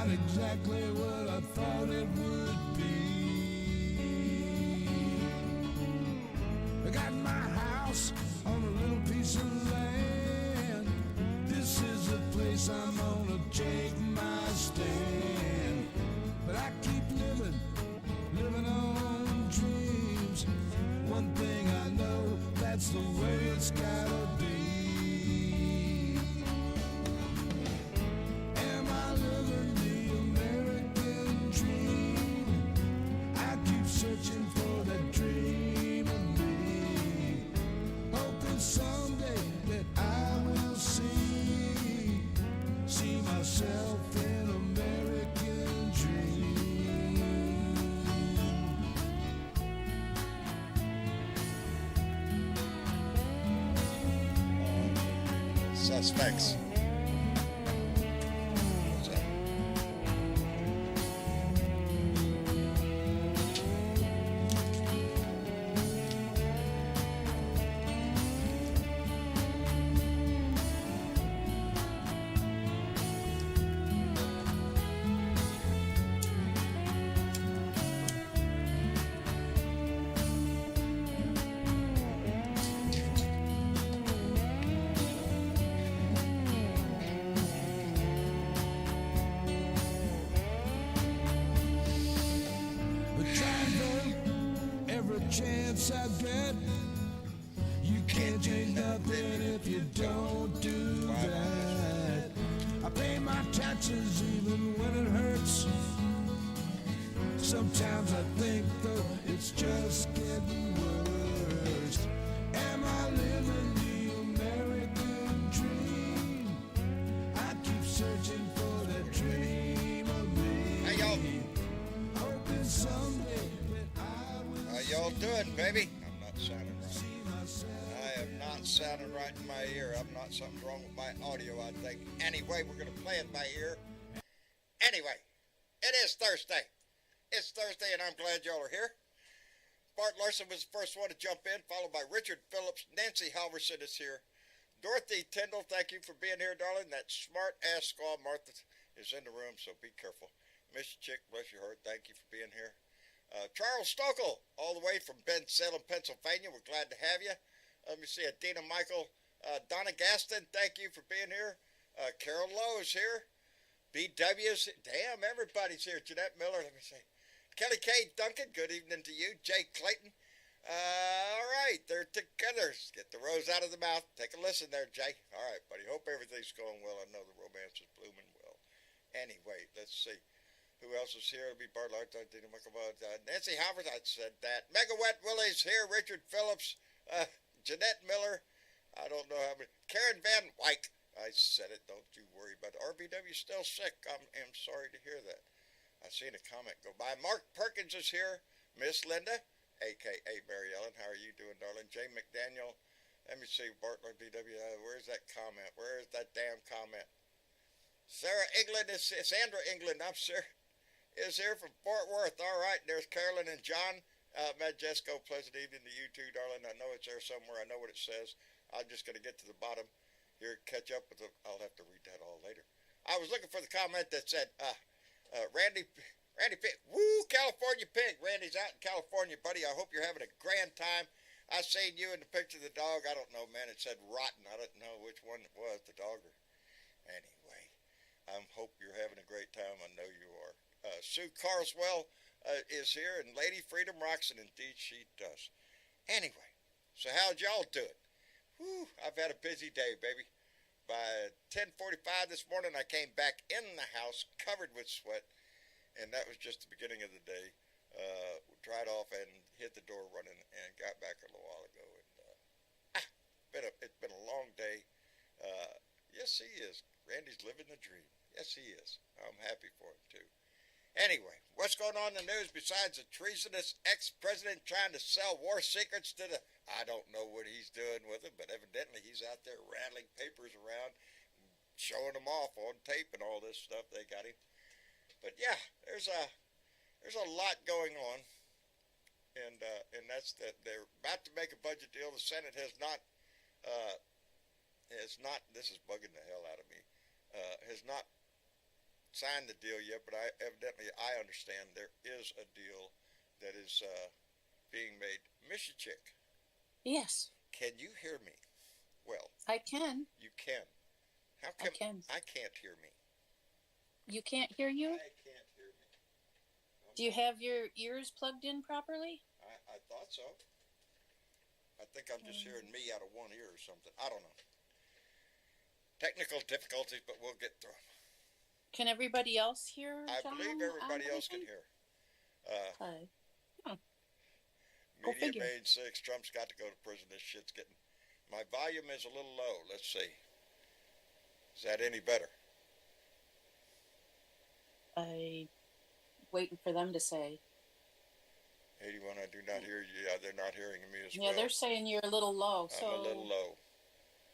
not exactly what I thought it would be. I got my house on a little piece of land. This is the place I'm gonna take my stand. But I keep living on dreams. One thing I know, that's the way it's gotta be. Am I living the American dream? I keep searching for that dream of me, hoping someday that I will see myself in American dream. Suspects. What's that? Every chance I get, you can't change nothing if you don't do that. I pay my taxes even when it hurts. Sometimes I think though it's just getting worse. Am I living the American dream? I keep searching for that dream of me. Hey, y'all. Hoping someday that I will. How y'all doing, baby? I'm not sounding right. I am not sounding right in my ear. I'm not something wrong with my audio, I think. Anyway, we're going to play in my ear. Anyway, it is Thursday. It's Thursday, and I'm glad y'all are here. Bart Larson was the first one to jump in, followed by Richard Phillips. Nancy Halverson is here. Dorothy Tyndall, thank you for being here, darling. That smart-ass squaw Martha is in the room, so be careful. Miss Chick, bless your heart, thank you for being here. Charles Stokel, all the way from Bensalem, Pennsylvania. We're glad to have you. Let me see, Dina Michael. Donna Gaston, thank you for being here. Carol Lowe is here. BW's, damn, everybody's here. Jeanette Miller, let me see. Kelly K. Duncan, good evening to you. Jay Clayton. All right, they're together. Get the rose out of the mouth. Take a listen there, Jay. All right, buddy. Hope everything's going well. I know the romance is blooming well. Anyway, let's see. Who else is here? It'll be Bart Larson, Nancy Howard, I said that. Mega Wet Willie's here. Richard Phillips. Jeanette Miller. I don't know how many. Karen Van Wyck. I said it. Don't you worry about it. RBW still sick. I am sorry to hear that. I seen a comment go by. Mark Perkins is here. Miss Linda, a.k.a. Mary Ellen. How are you doing, darling? Jay McDaniel. Let me see. Bartlett BW. Where's that comment? Where is that damn comment? Sarah England is Sandra England. I'm sure is here from Fort Worth. All right. There's Carolyn and John. Majesco, pleasant evening to you too, darling. I know it's there somewhere. I know what it says. I'm just going to get to the bottom here, catch up with the. I'll have to read that all later. I was looking for the comment that said, Randy Pig, woo, California Pig. Randy's out in California, buddy. I hope you're having a grand time. I seen you in the picture of the dog. I don't know, man. It said rotten. I don't know which one it was, the dog or. Anyway, I hope you're having a great time. I know you are. Sue Carswell is here, and Lady Freedom rocks, and indeed she does. Anyway, so how'd y'all do it? Whew, I've had a busy day, baby. By 10:45 this morning, I came back in the house covered with sweat, and that was just the beginning of the day. Dried off and hit the door running, and got back a little while ago. And it's been a long day. Yes, he is. Randy's living the dream. Yes, he is. I'm happy for him too. Anyway, what's going on in the news besides a treasonous ex-president trying to sell war secrets to the... I don't know what he's doing with them, but evidently he's out there rattling papers around, showing them off on tape and all this stuff they got him. But yeah, there's a lot going on, and that's that they're about to make a budget deal. The Senate has not, this is bugging the hell out of me, has not signed the deal yet, but I understand there is a deal that is being made. Mr. Chick, Yes, can you hear me? Well, I can. you can. How I come can. I can't hear me? You can't hear you? I can't hear me. Do you have your ears plugged in properly? I thought so. I think I'm just hearing me out of one ear or something. I don't know. Technical difficulties, but we'll get through them. Can everybody else hear I John believe everybody on else can anything? hear. Okay. Go Media figure. made 6. Trump's got to go to prison. This shit's getting... My volume is a little low. Let's see. Is that any better? I waiting for them to say. 81, I do not hear you. Yeah, they're not hearing me as well. Yeah, they're saying you're a little low. I'm a little low.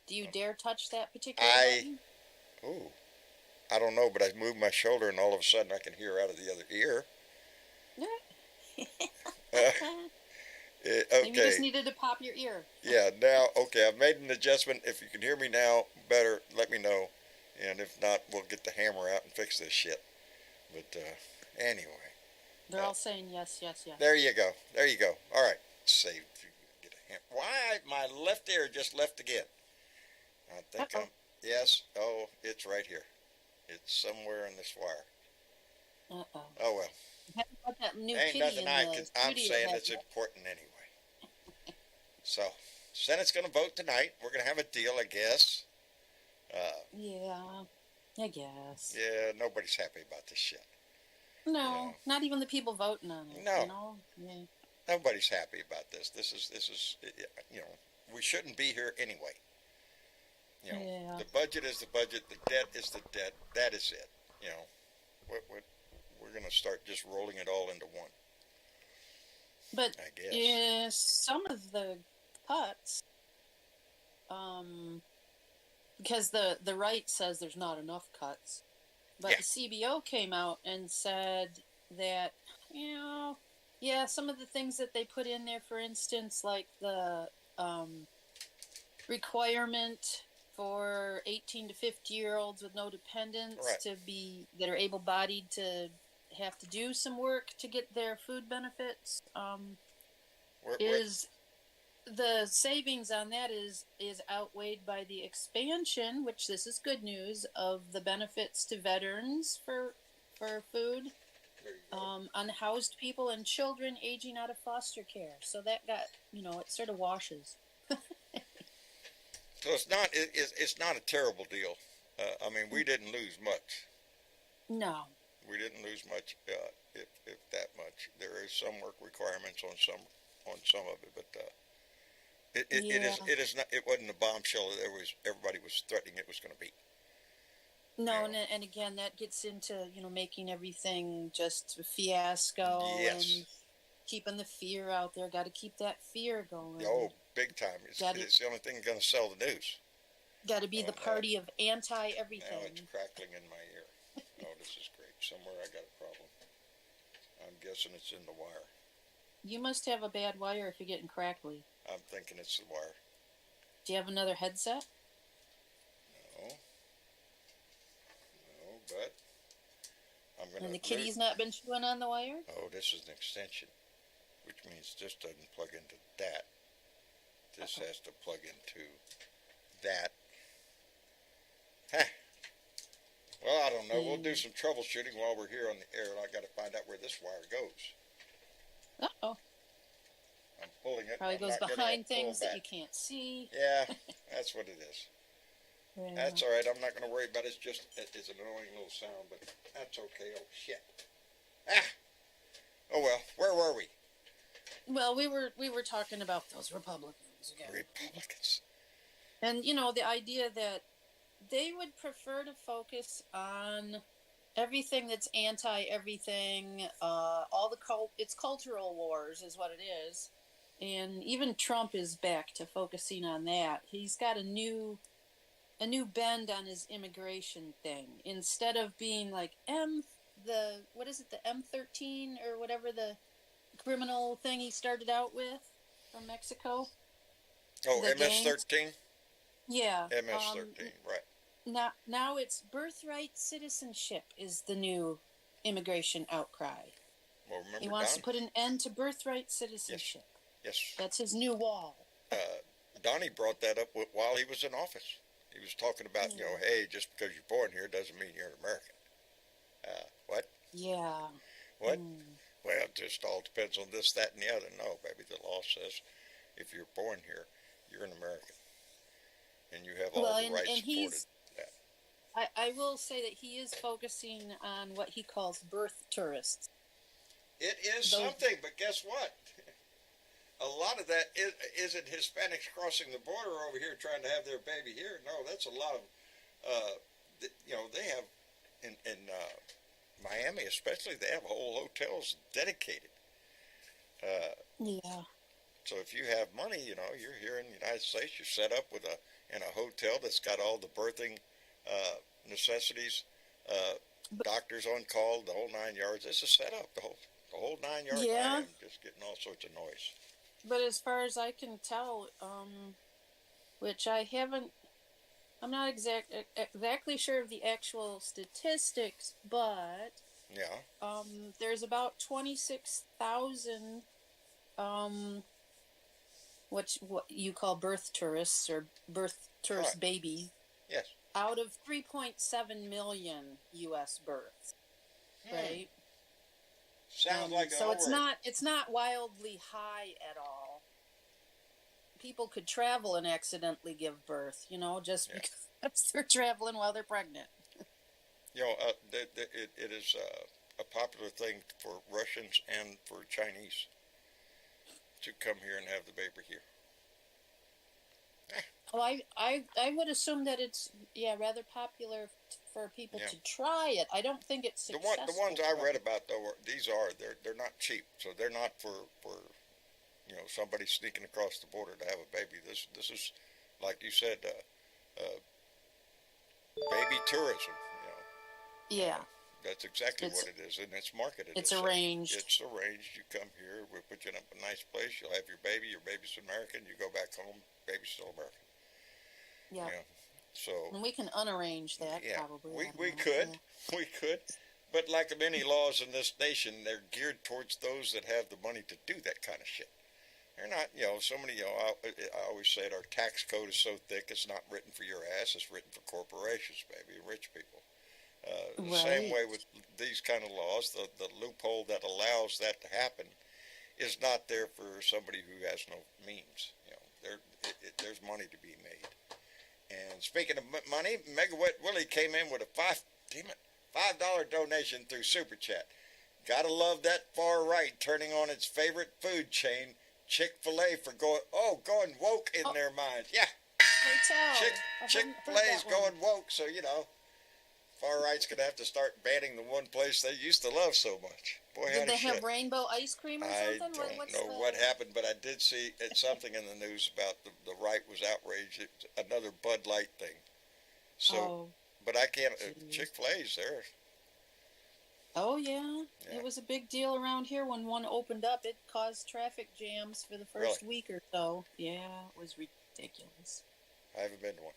Do you dare touch that particular button? Ooh, I don't know, but I moved my shoulder and all of a sudden I can hear out of the other ear. Okay. You just needed to pop your ear. Yeah, now, okay, I've made an adjustment. If you can hear me now better, let me know. And if not, we'll get the hammer out and fix this shit. But anyway. They're all saying yes, yes, yes. There you go. There you go. All right. Save. Get a hammer. Why? My left ear just left again. I think I'm... Yes. Oh, it's right here. It's somewhere in this wire. Uh-oh. Oh, well. Got that new Ain't kitty nothing I'm saying that's important anyway. So, Senate's going to vote tonight. We're going to have a deal, I guess. Yeah, I guess. Yeah, nobody's happy about this shit. No, not even the people voting on it. No. You know? Yeah. Nobody's happy about this. This is, you know, we shouldn't be here anyway. You know, Yeah. The budget is the budget. The debt is the debt. That is it. You know, we're going to start just rolling it all into one. But I guess. some of the cuts, because the right says there's not enough cuts, but Yeah. the CBO came out and said that, some of the things that they put in there, for instance, like the requirement for 18 to 50-year-olds with no dependents Right. that are able-bodied to have to do some work to get their food benefits, the savings on that is outweighed by the expansion, which this is good news, of the benefits to veterans for food, unhoused people and children aging out of foster care. So that got, it sort of washes. So it's not a terrible deal. I mean, we didn't lose much. No. We didn't lose much, if that much. There is some work requirements on some of it, but it is not. It wasn't a bombshell that everybody was threatening it was going to be. No, and again, that gets into making everything just a fiasco. Yes. And keeping the fear out there. Got to keep that fear going. Oh, big time. It's the only thing going to sell the news. Got to be the party of anti-everything. Now it's crackling in my ear. Oh, this is great. Somewhere I got a problem. I'm guessing it's in the wire. You must have a bad wire if you're getting crackly. I'm thinking it's the wire. Do you have another headset? No, but I'm going to... And the kitty's not been chewing on the wire? Oh, this is an extension, which means this doesn't plug into that. This has to plug into that. Huh. Well, I don't know. We'll do some troubleshooting while we're here on the air, and I got to find out where this wire goes. Uh-oh. I'm pulling it. Probably goes behind things that you can't see. Yeah, that's what it is. Yeah. That's all right. I'm not going to worry about it. It's an annoying little sound, but that's okay. Oh, shit. Ah! Oh, well. Where were we? Well, we were talking about those Republicans again. Republicans. And, the idea that they would prefer to focus on everything that's anti-everything, it's cultural wars is what it is. And even Trump is back to focusing on that. He's got a new bend on his immigration thing. Instead of being like the M13 or whatever the criminal thing he started out with from Mexico. Oh, MS-13? Yeah. MS-13, right. Now it's birthright citizenship is the new immigration outcry. Well, He remember wants to Don? put an end to birthright Yes, citizenship. yes. That's his new wall. Donnie brought that up while he was in office. He was talking about, hey, just because you're born here doesn't mean you're an American. What? Yeah. What? Mm. Well, it just all depends on this, that, and the other. No, baby, the law says if you're born here, you're an American, and you have all Well, the rights and afforded. he's. I will say that he is focusing on what he calls birth tourists. It is Those, something, but guess what? A lot of that isn't Hispanics crossing the border over here trying to have their baby here. No, that's a lot of, they have in Miami especially, they have whole hotels dedicated. yeah. So if you have money, you're here in the United States, you're set up in a hotel that's got all the birthing necessities, doctors on call, the whole 9 yards. This is set up, the whole 9 yards. Yeah. I am just getting all sorts of noise. But as far as I can tell, which I haven't, I'm not exactly sure of the actual statistics, but Yeah. there's about 26,000 what you call birth tourists or birth tourist Right. babies Yes. out of 3.7 million U.S. births, right? Sounds like so it's not wildly high at all. People could travel and accidentally give birth, just because they're traveling while they're pregnant. It is a popular thing for Russians and for Chinese to come here and have the baby here. Oh, I would assume that it's rather popular for people to try it. I don't think it's successful. The ones I read about though, they're not cheap, so they're not for somebody sneaking across the border to have a baby. This is like you said, baby tourism. Yeah. That's exactly what it is, and it's marketed. It's arranged. It's arranged. You come here, we'll put you in a nice place. You'll have your baby's American. You go back home, baby's still American. Yeah. So. And we can unarrange that probably. We could, but like many laws in this nation, they're geared towards those that have the money to do that kind of shit. They're not, so many, I always say it, our tax code is so thick, it's not written for your ass, it's written for corporations, baby, rich people. The same way with these kind of laws, the loophole that allows that to happen is not there for somebody who has no means. There's money to be made. And speaking of money, Megawatt Willie came in with a $5 donation through Super Chat. Gotta love that far right turning on its favorite food chain, Chick-fil-A, for going woke in their minds. Yeah. Chick-fil-A's going woke, so far right's gonna have to start banning the one place they used to love so much. Boy, did they have rainbow ice cream or something? I don't know what happened, but I did see something in the news about the right was outraged. It's another Bud Light thing. So, but I can't. Chick-fil-A's there. Oh yeah, it was a big deal around here when one opened up. It caused traffic jams for the first week or so. Yeah, it was ridiculous. I haven't been to one.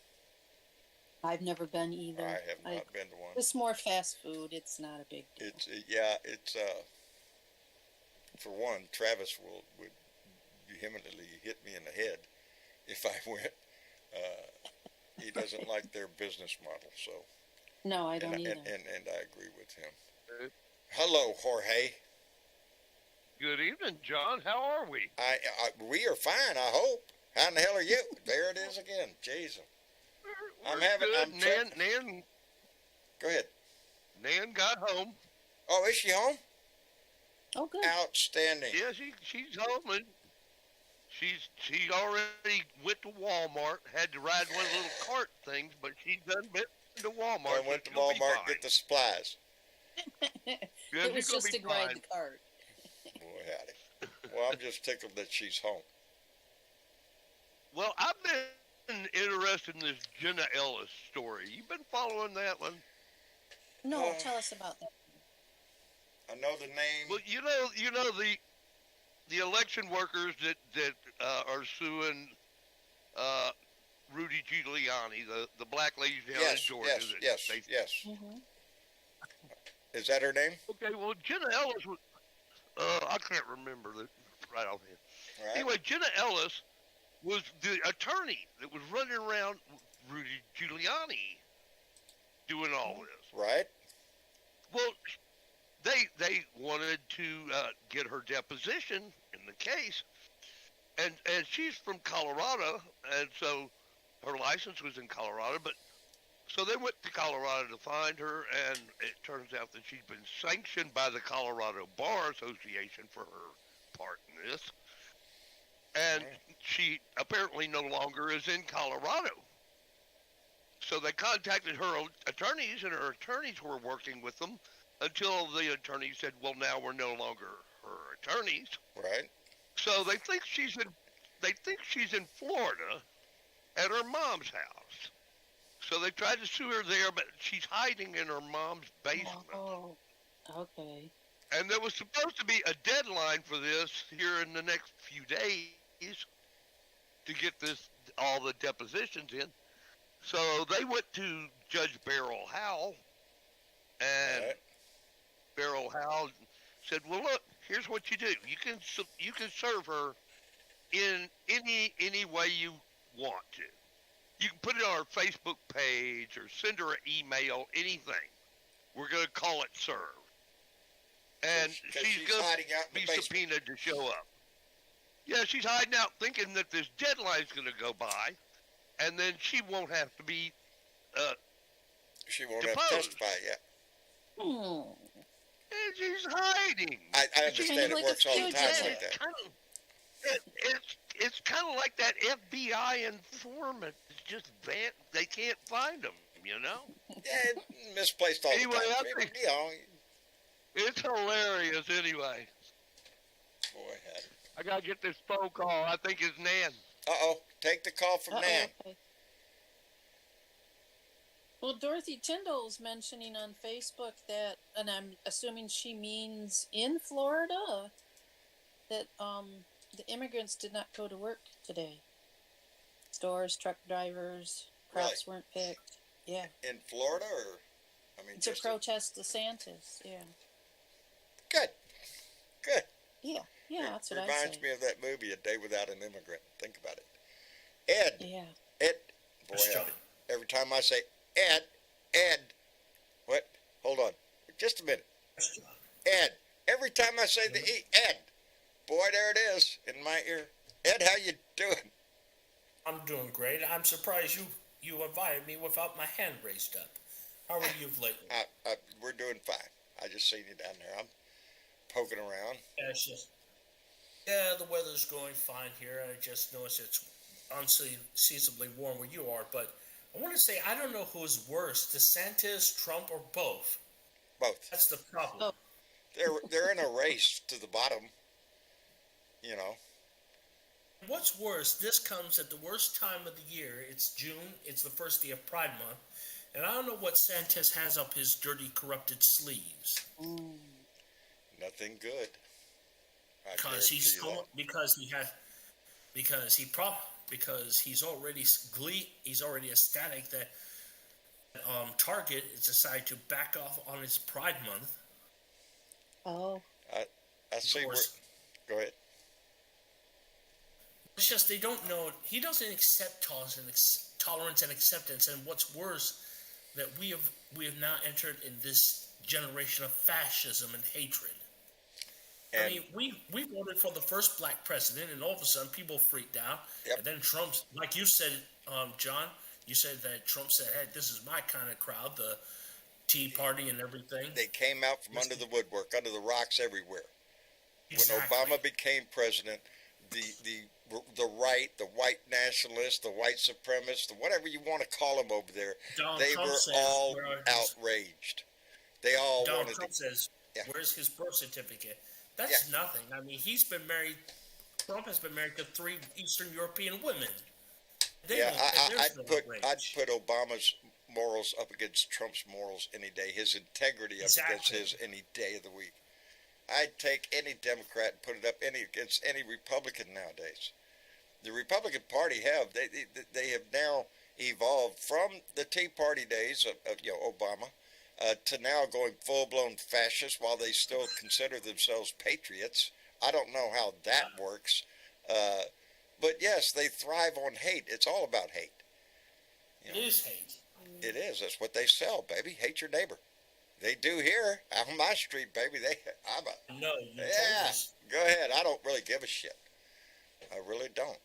I've never been either. I have not been to one. It's more fast food. It's not a big deal. It's for one, Travis would vehemently hit me in the head if I went. He doesn't like their business model, so. No, I don't either. And I agree with him. Hello, Jorge. Good evening, John. How are we? We are fine, I hope. How in the hell are you? There it is again. Jesus. Nan. Go ahead. Nan got home. Oh, is she home? Oh, good. Outstanding. Yeah, she's home, and she already went to Walmart. Had to ride one of the little cart things, but she's done been to Walmart. I went to Walmart to get the supplies. It was just to ride the cart. Boy, howdy. Well, I'm just tickled that she's home. Well, I've been interested in this Jenna Ellis story. You been following that one? No, tell us about that. I know the name. Well, you know the election workers that are suing Rudy Giuliani, the black lady down in Yes, Georgia. yes, that yes, they- yes. Mm-hmm. Is that her name? Okay, well, Jenna Ellis was, I can't remember that right offhand. All right. Anyway, Jenna Ellis was the attorney that was running around Rudy Giuliani doing all this. Right. Well, they wanted to get her deposition in the case, and she's from Colorado, and so her license was in Colorado. But so they went to Colorado to find her, and it turns out that she's been sanctioned by the Colorado Bar Association for her part in this, and she apparently no longer is in Colorado. So they contacted her attorneys, and her attorneys were working with them until the attorney said, "Well, now we're no longer her attorneys." Right. So they think she's in Florida at her mom's house. So they tried to sue her there, but she's hiding in her mom's basement. Oh, okay. And there was supposed to be a deadline for this here in the next few days to get all the depositions in. So they went to Judge Beryl Howell, and Right. Beryl Howell said, "Well, look, here's what you do. You can serve her in any way you want to. You can put it on her Facebook page or send her an email, anything. We're going to call it served. And 'Cause she's going hiding out to in be the basement. subpoenaed to show up. Yeah, she's hiding out thinking that this deadline's going to go by, and then she won't have to be She won't have to deposed. testify yet. Hmm. and she's hiding. I understand it like works a all the time fugitive. like that. It's kind of like that FBI informant. It's just they can't find them, you know? Yeah, misplaced all Anyway, the I time. think- You know, It's hilarious anyway. boy, I got to get this phone call. I think it's Nan. uh-oh. Take the call from Uh-oh, Nan. okay. Well, Dorothy Tyndall's mentioning on Facebook that, and I'm assuming she means in Florida, that the immigrants did not go to work today. Stores, truck drivers, crops weren't picked. Yeah, In Florida, or, I mean, to just protest DeSantis. Yeah, good. Good. yeah, that's what I Reminds say. me of that movie, A Day Without an Immigrant. Think about it. Ed. Yeah. Ed. Boy, Yes, Johnny. every time I say Ed. What? Hold on. Just a minute. Ed. Every time I say the E, Ed. Boy, there it is in my ear. Ed, how you doing? I'm doing great. I'm surprised you invited me without my hand raised up. How are you lately? We're doing fine. I just seen you down there. I'm poking around. Yeah, it's just, yeah, the weather's going fine here. I just noticed it's unseasonably warm where you are, but I want to say I don't know who's worse, DeSantis, Trump, or both. Both. That's the problem. Oh. They're in a race to the bottom. You know. What's worse, this comes at the worst time of the year. It's June. It's the first day of Pride Month. And I don't know what Santis has up his dirty, corrupted sleeves. Nothing good. I Because he's guarantee you that. because he's already ecstatic that Target has decided to back off on its Pride Month. Oh, I see. course. Go ahead. It's just they don't know. He doesn't accept tolerance and acceptance. And what's worse, that we have now entered in this generation of fascism and hatred. And I mean, we voted for the first black president, and all of a sudden people freaked out. Yep. And then Trump, like you said, John, you said that Trump said, "Hey, this is my kind of crowd, the Tea Party and everything." they came out from under the woodwork, under the rocks everywhere. Exactly. When Obama became president, the right, the white nationalists, the white supremacists, the whatever you want to call them over there, Donald they Trump were says, all "Where are his-" outraged. They all Donald wanted Trump to. says, Yeah. "Where's his birth certificate?" That's nothing. I mean, he's been married. Trump has been married to 3 Eastern European women. They Yeah, won't- there's no I'd outrage. put Obama's morals up against Trump's morals any day. His integrity up against Exactly. his any day of the week. I'd take any Democrat and put it up against any Republican nowadays. The Republican Party they have now evolved from the Tea Party days of Obama to now going full-blown fascist while they still consider themselves patriots. I don't know how that works. But yes, they thrive on hate. It's all about hate. It is hate. It is. That's what they sell, baby. Hate your neighbor. They do here on my street, baby. No, you told Yeah. us. Go ahead. I don't really give a shit. I really don't.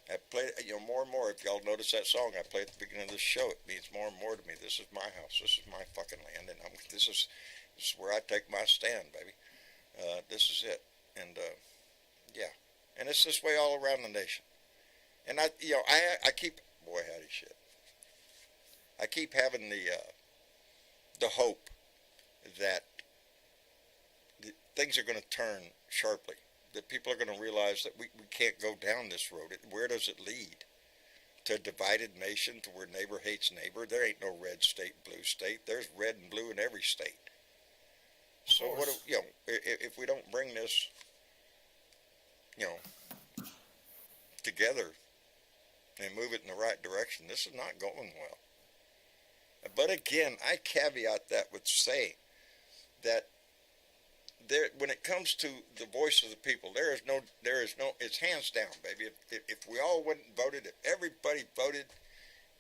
I play, more and more. If y'all notice that song I play at the beginning of the show, it means more and more to me. This is my house. This is my fucking land, and this is where I take my stand, baby. This is it, and yeah, and it's this way all around the nation. And I keep, boy, howdy shit. I keep having the hope that things are going to turn sharply. That people are going to realize that we can't go down this road. Where does it lead? To a divided nation, to where neighbor hates neighbor. There ain't no red state, blue state. There's red and blue in every state. So what if we don't bring this, together and move it in the right direction? This is not going well. But again, I caveat that with saying that when it comes to the voice of the people, there is no, it's hands down, baby. If we all went and voted, if everybody voted,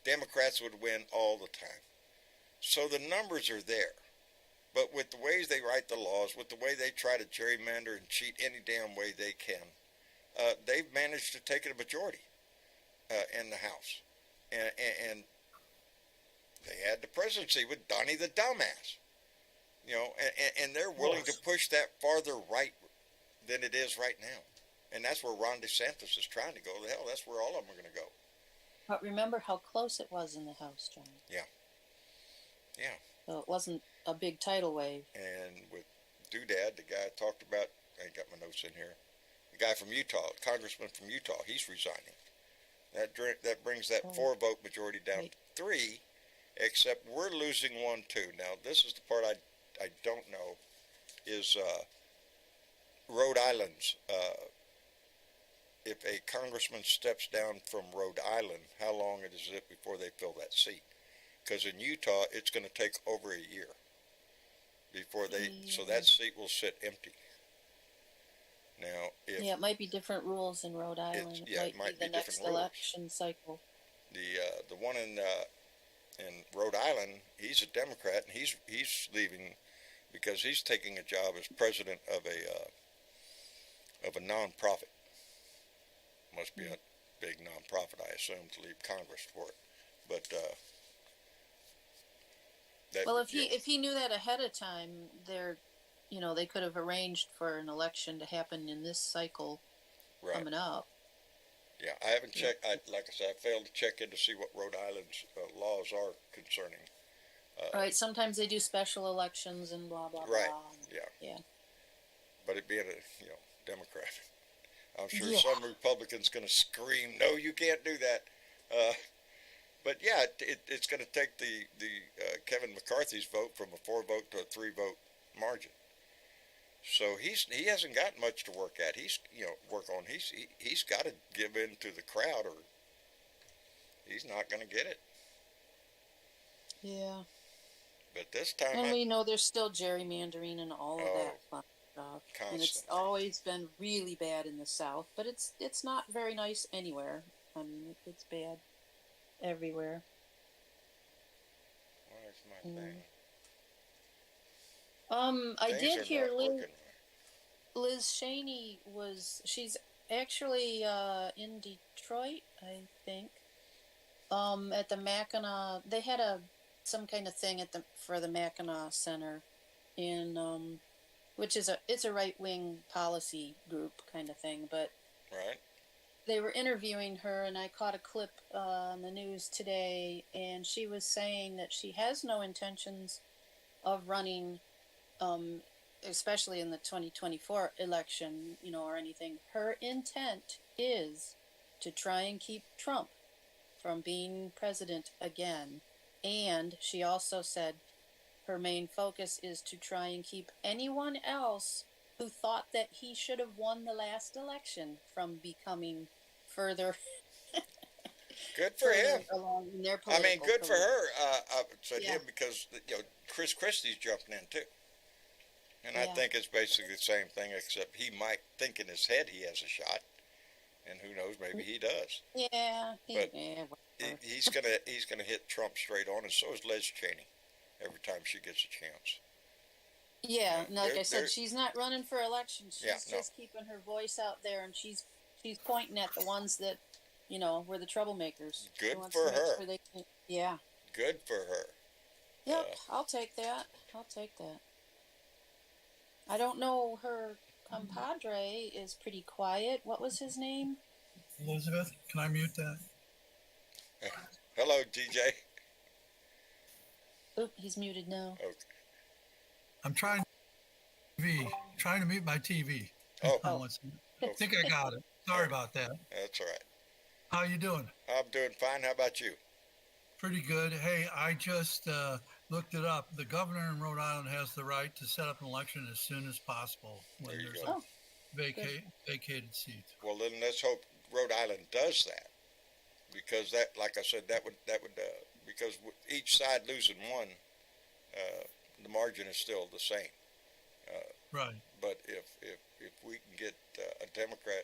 Democrats would win all the time. So the numbers are there. But with the ways they write the laws, with the way they try to gerrymander and cheat any damn way they can, they've managed to take a majority in the House. And they had the presidency with Donnie the dumbass. And they're willing to push that farther right than it is right now. And that's where Ron DeSantis is trying to go. The hell, that's where all of them are going to go. But remember how close it was in the House, John. Yeah. Yeah. So it wasn't a big tidal wave. And with Doodad, the guy I talked about, I ain't got my notes in here, the guy from Utah, congressman from Utah, he's resigning. That brings that 4-vote majority down to 3, except we're losing 1 too. Now, this is the part I don't know, is Rhode Island's, if a congressman steps down from Rhode Island, how long is it before they fill that seat? Because in Utah, it's going to take over a year before so that seat will sit empty. Now, it might be different rules in Rhode Island. It might be the next election cycle. The one in Rhode Island, he's a Democrat, and he's leaving because he's taking a job as president of a nonprofit. Must be a big nonprofit, I assume, to leave Congress for it. But if he knew that ahead of time, they could have arranged for an election to happen in this cycle coming up. Yeah, I haven't checked. Like I said, I failed to check in to see what Rhode Island's laws are concerning. Right. Sometimes they do special elections and blah blah right. blah. Yeah. But it being a Democrat, I'm sure some Republicans going to scream, "No, you can't do that." But yeah, it's going to take the Kevin McCarthy's vote from a 4-vote to a 3-vote margin. So he hasn't got much to work at. He's he's got to give in to the crowd, or he's not going to get it. Yeah. But this time, and we know there's still gerrymandering and all of that fun stuff, constantly. And it's always been really bad in the South. But it's not very nice anywhere. I mean, it's bad everywhere. Where's my thing? I did hear Liz Cheney she's actually in Detroit, I think. At the Mackinac, they had some kind of thing for the Mackinac Center in which is it's a right-wing policy group kind of thing, but right. They were interviewing her, and I caught a clip on the news today, and she was saying that she has no intentions of running, especially in the 2024 election, or anything. Her intent is to try and keep Trump from being president again. And she also said her main focus is to try and keep anyone else who thought that he should have won the last election from becoming further. Good for him. Along in their I mean, political good for career. her. I said Yeah. him because Chris Christie's jumping in too, and I Yeah. think it's basically the same thing, except he might think in his head he has a shot, and who knows, maybe he does. Yeah. But whatever. He's gonna hit Trump straight on, and so is Liz Cheney. Every time she gets a chance. Yeah, and like They're- I said, they're- she's not running for election. She's Yeah, no. just keeping her voice out there, and she's pointing at the ones that, were the troublemakers. She Good wants for to make her. sure yeah. Good for her. Yep, I'll take that. I'll take that. I don't know, her compadre is pretty quiet. What was his name? Elizabeth, can I mute that? Hello, DJ. Oop, he's muted now. Okay. I'm trying to mute my TV. Oh. I think I got it. Sorry about that. That's all right. How you doing? I'm doing fine. How about you? Pretty good. Hey, I just looked it up. The governor in Rhode Island has the right to set up an election as soon as possible when There you there's go. a vacated seat. Well, then let's hope Rhode Island does that, because that, like I said, that would because with each side losing one, the margin is still the same. Right. But if we can get a Democrat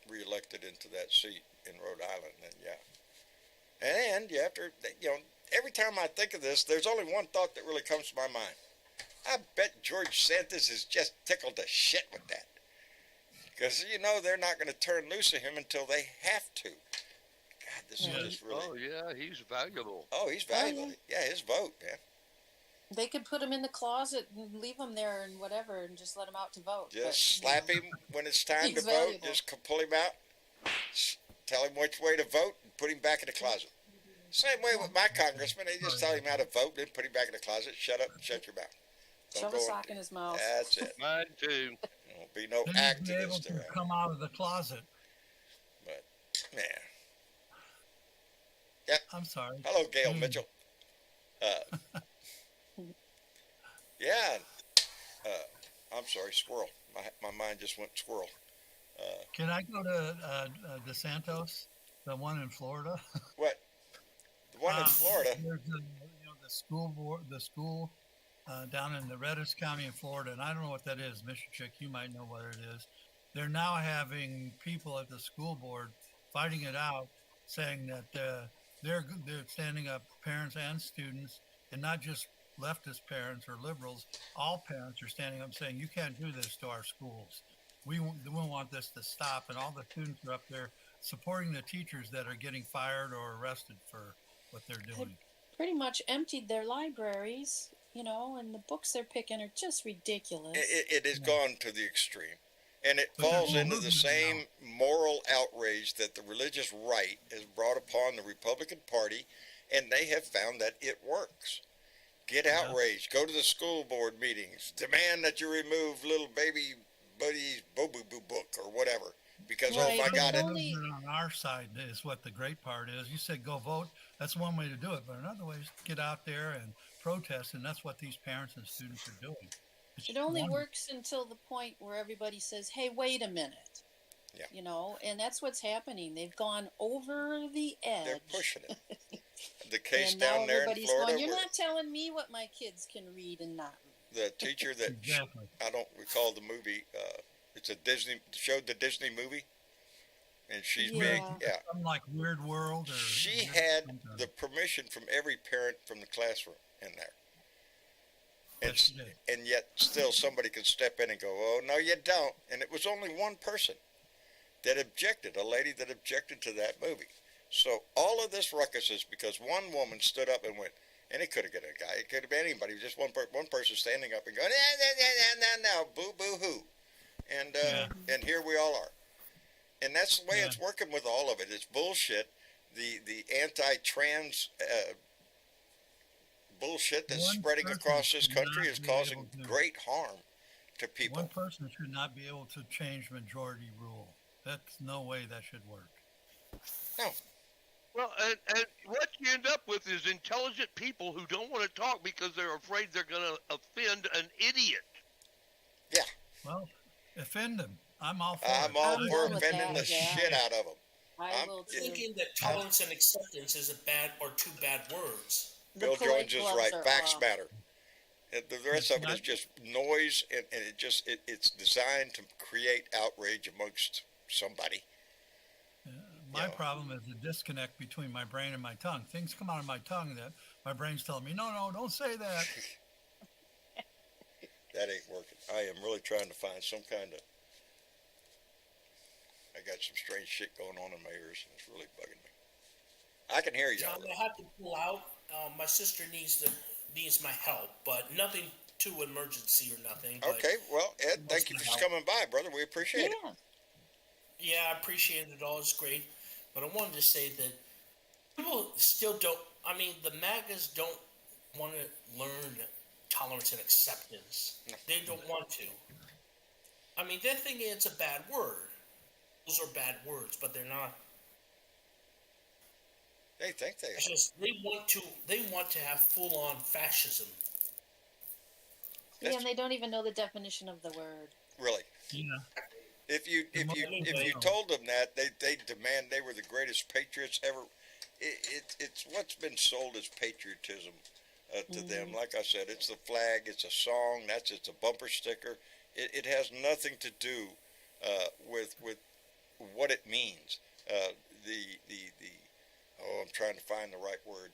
reelected into that seat in Rhode Island, then yeah. And you have to, every time I think of this, there's only one thought that really comes to my mind. I bet George Santos is just tickled to shit with that. Because, they're not going to turn loose of him until they have to. God, this is just really... Oh, yeah, he's valuable. Oh, he's valuable. Yeah, his vote, man. They could put him in the closet and leave him there and whatever and just let him out to vote. Just slap him when it's time to He's vote. valuable. Just pull him out, tell him which way to vote, and put him back in the closet. Same way with my congressman. They just tell him how to vote, then put him back in the closet. Shut up and shut your mouth. Don't Shove a go sock in his mouth. That's it. Mine too. There won't be no Then you'd be able activist to around. come out of the closet. But, man. Yeah. I'm sorry. Hello, Gail Mitchell. Yeah. I'm sorry, squirrel. My mind just went squirrel. Can I go to DeSantos, the one in Florida? What? The one in Florida? There's the school board, down in the Redis County in Florida, and I don't know what that is. Mr. Chick, you might know what it is. They're now having people at the school board fighting it out, saying that they're standing up, parents and students, and not just leftist parents or liberals. All parents are standing up saying, you can't do this to our schools. We want this to stop. And all the students are up there supporting the teachers that are getting fired or arrested for what they're doing. Pretty much emptied their libraries, and the books they're picking are just ridiculous. It has gone to the extreme. And it But falls they're into the moving same moral outrage that the religious right has brought upon the Republican Party, and they have found that it works. Get outraged. Go to the school board meetings. Demand that you remove little baby Buddy's Boo-Boo-Boo book or whatever. Because, Right, oh my but God, it it, only- On our side is what the great part is. You said go vote. That's one way to do it. But another way is to get out there and protest, and that's what these parents and students are doing. It's It only wonderful. works until the point where everybody says, hey, wait a minute. Yeah. And that's what's happening. They've gone over the edge. they're pushing it. The case and now down there in everybody's Florida, going, you're where not telling me what my kids can read and not read. the teacher that Exactly. I don't recall the movie. It's a showed the Disney movie, and she's big. Yeah. Yeah, Something like Weird World. Or she had the permission from every parent from the classroom in there, and Yes, she did. and yet still somebody could step in and go, "Oh no, you don't." And it was only one person that objected, a lady that objected to that movie. So all of this ruckus is because one woman stood up and went, and it could have been a guy, it could have been anybody, just one person standing up and going, no, boo boo hoo, and here we all are, and that's the way it's working with all of it. It's bullshit. The anti-trans bullshit that's One spreading person across this should country not is be causing able to- great harm to people. One person should not be able to change majority rule. That's no way that should work. No. Well, and what you end up with is intelligent people who don't want to talk because they're afraid they're going to offend an idiot. Well, offend them. I'm all for I'm it. all I'm for done with offending that, the yeah. shit out of them. I I'm will too. Thinking that tolerance and acceptance is a bad or two bad words. The Bill polite Jones is gloves right. are Facts off. matter. The rest of it is just noise, and it's designed to create outrage amongst somebody. My Yeah. problem is the disconnect between my brain and my tongue. Things come out of my tongue that my brain's telling me, no, don't say that. That ain't working. I am really trying to find some kind of. I got some strange shit going on in my ears, and it's really bugging me. I can hear you. John, I have to pull out. My sister needs my help, but nothing too emergency or nothing. But Okay, well, Ed, thank you my for help. coming by, brother. We appreciate it. Yeah. Yeah, I appreciate it all. It's great. But I wanted to say that people still don't, I mean, the MAGAs don't want to learn tolerance and acceptance. They don't want to. I mean, they're thinking it's a bad word. Those are bad words, but they're not. They think they It's are. just they want to have full on fascism. Yeah, and they don't even know the definition of the word. Really. Yeah. If you told them that, they demand they were the greatest patriots ever. It's what's been sold as patriotism to them. Like I said, it's the flag, it's a song, it's a bumper sticker. It has nothing to do with what it means. I'm trying to find the right word.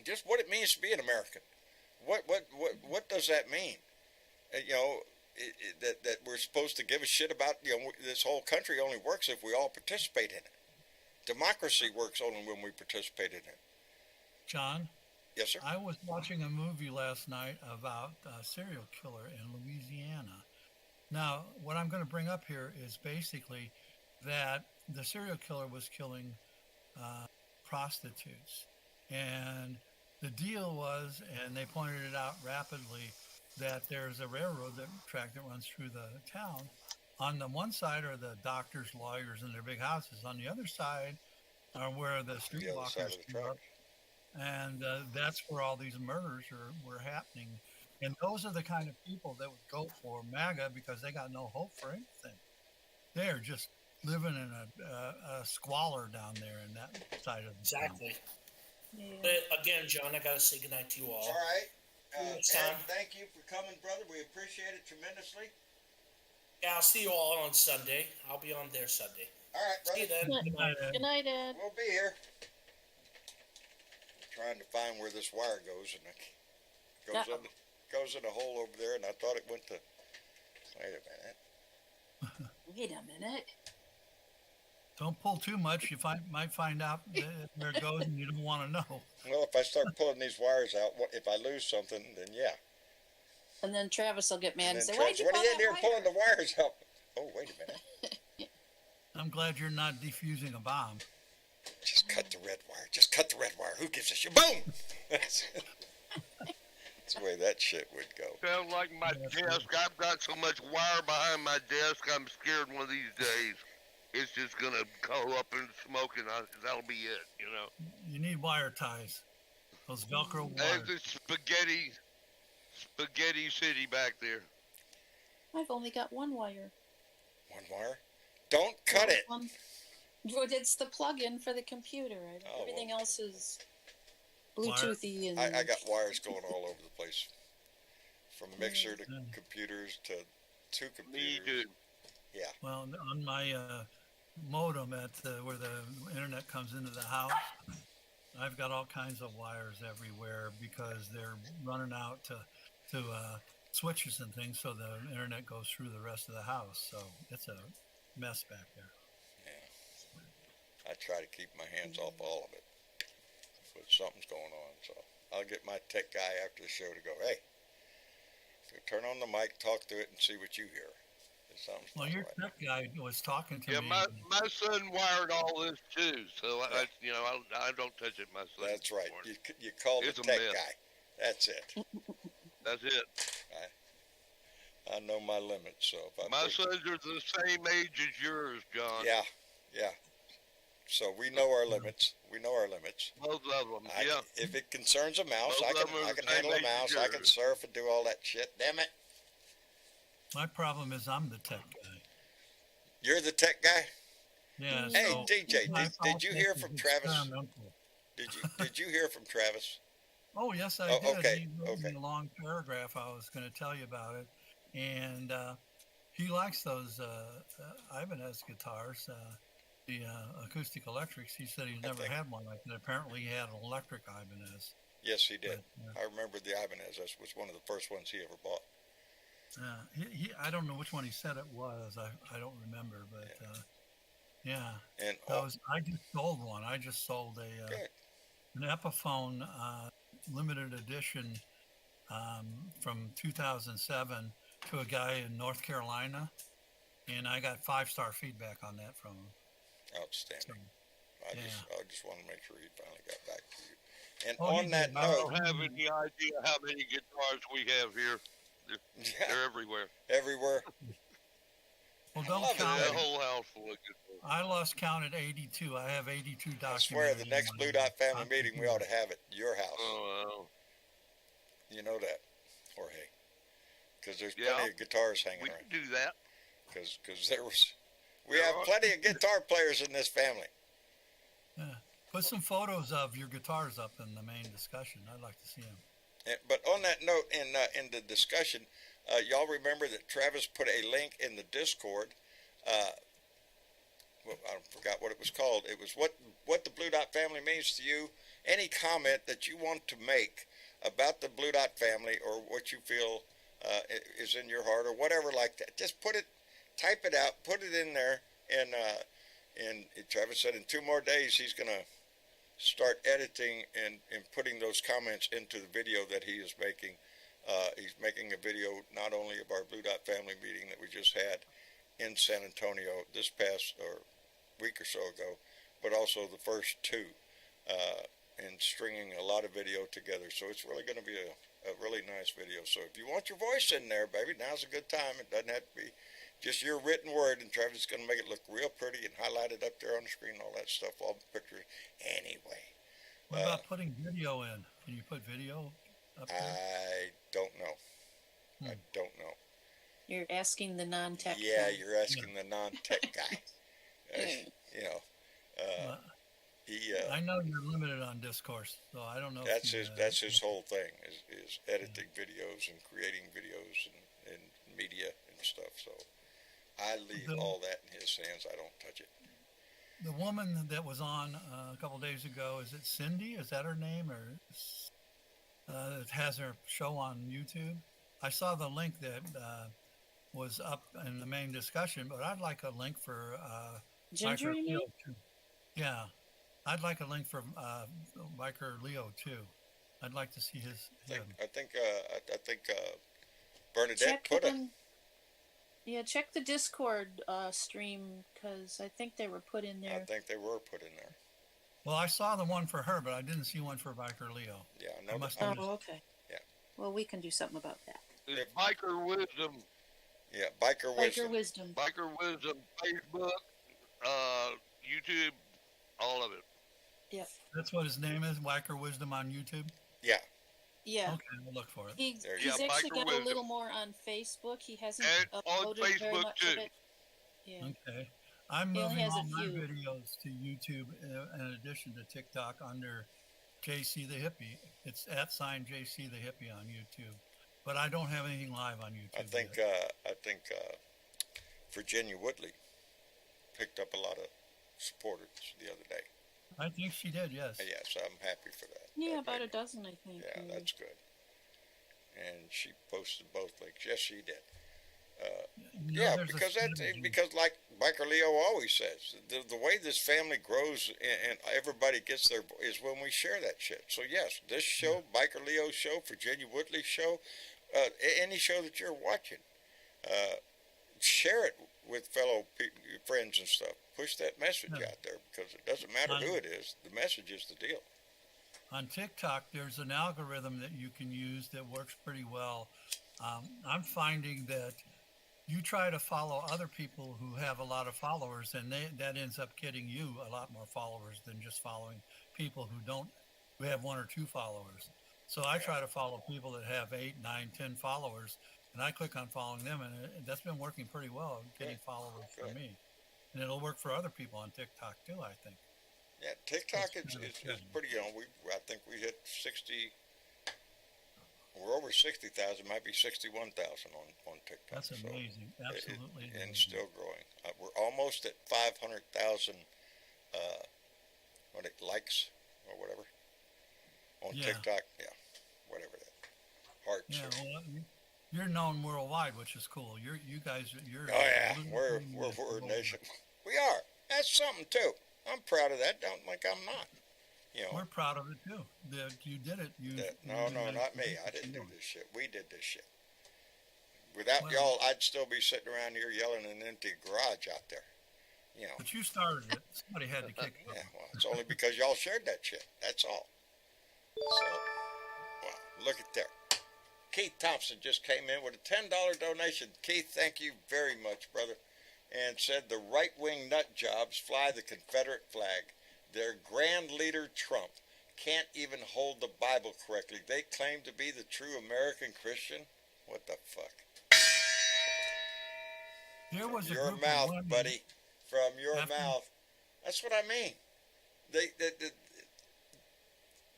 Just what it means to be an American. What does that mean? That we're supposed to give a shit about, this whole country only works if we all participate in it. Democracy works only when we participate in it. John? Yes, sir. I was watching a movie last night about a serial killer in Louisiana. Now, what I'm going to bring up here is basically that the serial killer was killing prostitutes. And the deal was, and they pointed it out rapidly, that there's a railroad track that runs through the town. On the one side are the doctors, lawyers, and their big houses. On the other side are where the streetwalkers grew up. And that's where all these murders were happening. And those are the kind of people that would go for MAGA because they got no hope for anything. They're just living in a squalor down there in that side of the Exactly. Yeah. But again, John, I gotta say goodnight to you all. All right. Next Ed, time. thank you for coming, brother. We appreciate it tremendously. Yeah, I'll see you all on Sunday. I'll be on there Sunday. All right, See you brother. then. Good night, Ed. Good night, Ed. We'll be here. Trying to find where this wire goes, and it goes in a hole over there, and I thought it went to. Wait a minute. Wait a minute. Don't pull too much. You might find out where it goes and you don't want to know. Well, if I start pulling these wires out, if I lose something, then yeah. And then Travis will get mad and, And say, then "Why'd Travis, you what pull are you in that there wire?" pulling the wires out? Oh, wait a minute. I'm glad you're not defusing a bomb. Just cut the red wire. Just cut the red wire. Who gives a shit? Boom! That's the way that shit would go. Sounds like my desk. I've got so much wire behind my desk, I'm scared one of these days it's just going to go up in smoke, and that'll be it, You need wire ties. Those Velcro There's wires. the spaghetti city back there. I've only got one wire. One wire? Don't cut it. Well, it's the plug-in for the computer. Everything else is Bluetoothy and. I got wires going all over the place, from mixer to computers to two computers. Me too. Yeah. Well, on my modem at where the internet comes into the house, I've got all kinds of wires everywhere because they're running out to switches and things, so the internet goes through the rest of the house. So it's a mess back there. Yeah. I try to keep my hands off all of it, but something's going on. So I'll get my tech guy after the show to go, hey, turn on the mic, talk to it, and see what you hear. Well, your tech guy was talking to me. Yeah, my son wired all this too, so I don't touch it myself. That's right. You call the tech guy. That's it. That's it. I know my limits, so if my sons are the same age as yours, John. Yeah. So we know our limits. Both of them. Yeah. If it concerns a mouse, Both I can handle a mouse. I can surf and do all that shit. Damn it. My problem is I'm the tech guy. You're the tech guy. Yeah. Hey, So DJ, my did you hear politics from is Travis? experimental. Did you hear from Travis? Oh, yes, I Oh, did. okay, He wrote okay. me a long paragraph. I was going to tell you about it, and he likes those Ibanez guitars, the acoustic electrics. He said he's I never think had one like that. Apparently, he had an electric Ibanez. yes, he did. But I remember the Ibanez. That was one of the first ones he ever bought. I don't know which one he said it was. I don't remember, but yeah, And those I just sold one. I just sold good. an Epiphone limited edition from 2007 to a guy in North Carolina, and I got 5-star feedback on that from him. Outstanding. So, I just want to make sure he finally got back to you. And Oh, he on that did. I note, don't have any idea how many guitars we have here. yeah, They're everywhere. everywhere. Well, I don't love it, count That it. man. whole house full of guitars. I lost count at 82. I have 82 I swear, documented. the in next my Blue Dot family top meeting, we computer. ought to have it at your house. Oh, You know that, Jorge, because there's Yeah. plenty of guitars hanging we around. can do that. Because we There have are. plenty of guitar players in this family. Yeah. Put some photos of your guitars up in the main discussion. I'd like to see them. But on that note, in the discussion, y'all remember that Travis put a link in the Discord. Well, I forgot what it was called. It was what the Blue Dot family means to you. Any comment that you want to make about the Blue Dot family, or what you feel is in your heart, or whatever like that, just put it, type it out, put it in there, and Travis said in 2 more days he's gonna start editing and putting those comments into the video that he is making. He's making a video not only of our Blue Dot family meeting that we just had in San Antonio this past week or so ago, but also the first 2, and stringing a lot of video together. So it's really going to be a really nice video. So if you want your voice in there, baby, now's a good time. It doesn't have to be just your written word, and Travis is going to make it look real pretty and highlighted up there on the screen, all that stuff, all the pictures. Anyway, What about putting video in? Can you put video up there? I don't know. I don't know. You're asking the non-tech. Yeah, guy. you're asking the non-tech guy. You know, Well, he. I know you're limited on discourse, so I don't know. if That's you, his whole thing is editing videos and creating videos and media and stuff. So I leave all that in his hands. I don't touch it. The woman that was on a couple days ago, is it Cindy? Is that her name, or that has her show on YouTube? I saw the link that was up in the main discussion, but I'd like a link for Ginger, Biker you Leo mean? too. Yeah, I'd like a link for Biker Leo too. I'd like to see his. I think Bernadette Check put them. Yeah, check the Discord stream, because I think they were put in I there. think they were put in there. Well, I saw the one for her, but I didn't see one for Biker Leo. Yeah, I no, must Oh, have missed- okay. Yeah. Well, we can do something about that. There's Biker Wisdom, yeah, Biker Biker Wisdom. Wisdom. Biker Wisdom, Facebook, YouTube, all of it. Yep. That's what his name is, Whacker Wisdom on YouTube. Yeah, Yeah. Okay, we'll look for it. He's There you actually go. got Biker a little Wisdom. more on Facebook. He hasn't And on uploaded very Facebook, much too. of it. Yeah. Okay. I'm He only moving has a all my few. videos to YouTube in addition to TikTok under JC the Hippie. It's @ JC the Hippie on YouTube. But I don't have anything live on YouTube. I think Virginia Woodley picked up a lot of supporters the other day. I think she did, yes. Yes, I'm happy for that. Yeah, That about made a dozen, I think. Yeah, maybe. that's good. And she posted both links. Yes, she did. You know, Yeah, there's a because strategy. because like Biker Leo always says, the way this family grows and everybody gets there is when we share that shit. So yes, this show, Biker Leo's show, Virginia Woodley's show, any show that you're watching, share it with fellow friends and stuff. Push that message Yeah. out there, because it doesn't matter who it is. The message is the deal. On TikTok, there's an algorithm that you can use that works pretty well. I'm finding that you try to follow other people who have a lot of followers, and that ends up getting you a lot more followers than just following people who have 1 or 2 followers. So I try to follow people that have 8, 9, 10 followers, and I click on following them, and that's been working pretty well, getting followers for Good. me. and it'll work for other people on TikTok too. I think. Yeah, TikTok That's is good. pretty. I think we hit 60. We're over 60,000. Might be 61,000 on TikTok. That's amazing. Absolutely. And amazing. still growing. We're almost at 500,000. Likes or whatever on Yeah. TikTok. Yeah, whatever that hearts. Yeah, or- well, you're known worldwide, which is cool. You guys, you're. Oh yeah, we're a nation. We are. That's something too. I'm proud of that. Don't think I'm not. You know. We're proud of it too. That you did it. No, not me. I didn't do this shit. We did this shit. Without Well- y'all, I'd still be sitting around here yelling in an empty garage out there. You know. But you started it. Somebody had to kick it. Yeah, well, it's only because y'all shared that shit. That's all. So, well, look at there. Keith Thompson just came in with a $10 donation. Keith, thank you very much, brother. And said the right-wing nut jobs fly the Confederate flag. Their grand leader, Trump, can't even hold the Bible correctly. They claim to be the true American Christian. What the fuck? There was a Your group mouth, of women, buddy. From your After- mouth. That's what I mean.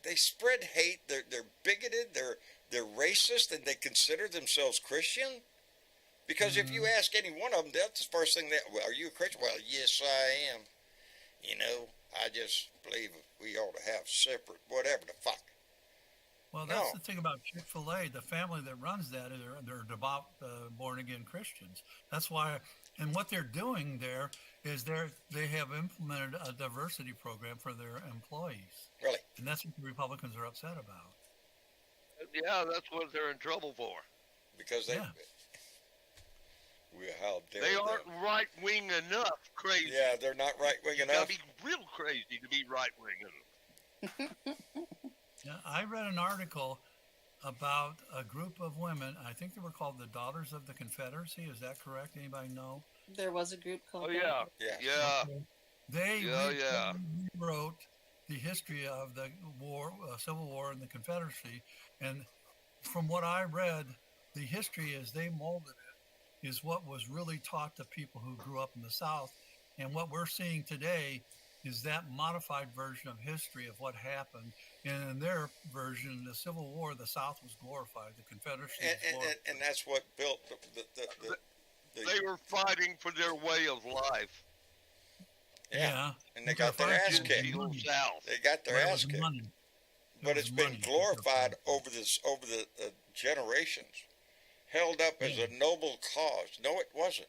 They spread hate. They're bigoted. They're racist, and they consider themselves Christian. Because if you ask any one of them, that's the first thing well, are you a Christian? Well, yes, I am. You know, I just believe we ought to have separate whatever the fuck. Well, that's No. the thing about Chick-fil-A. The family that runs that they're devout, born-again Christians. That's why, and what they're doing there is they have implemented a diversity program for their employees, Really. and that's what the Republicans are upset about. Yeah, that's what they're in trouble for. Because Yeah. how dare They them. aren't right wing enough crazy. Yeah, they're not right-wing You gotta enough. be real crazy to be right wing. Yeah, I read an article about a group of women. I think they were called the Daughters of the Confederacy. Is that correct? Anybody know? There was a group called Oh that. yeah, Yeah. yeah. They Yeah. rewrote the history of the war, Civil War, and the Confederacy. And from what I read, the history as they molded it is what was really taught to people who grew up in the South. And what we're seeing today is that modified version of history of what happened. And in their version, the Civil War, the South was glorified. The Confederacy was glorified. And that's what built They were fighting for their way of life. yeah. And they Look got how their far ass it kicked. is. Deal south. They got their But it ass was kicked. money. It But was it's been money. glorified over the generations, held up as a noble cause. No, it wasn't.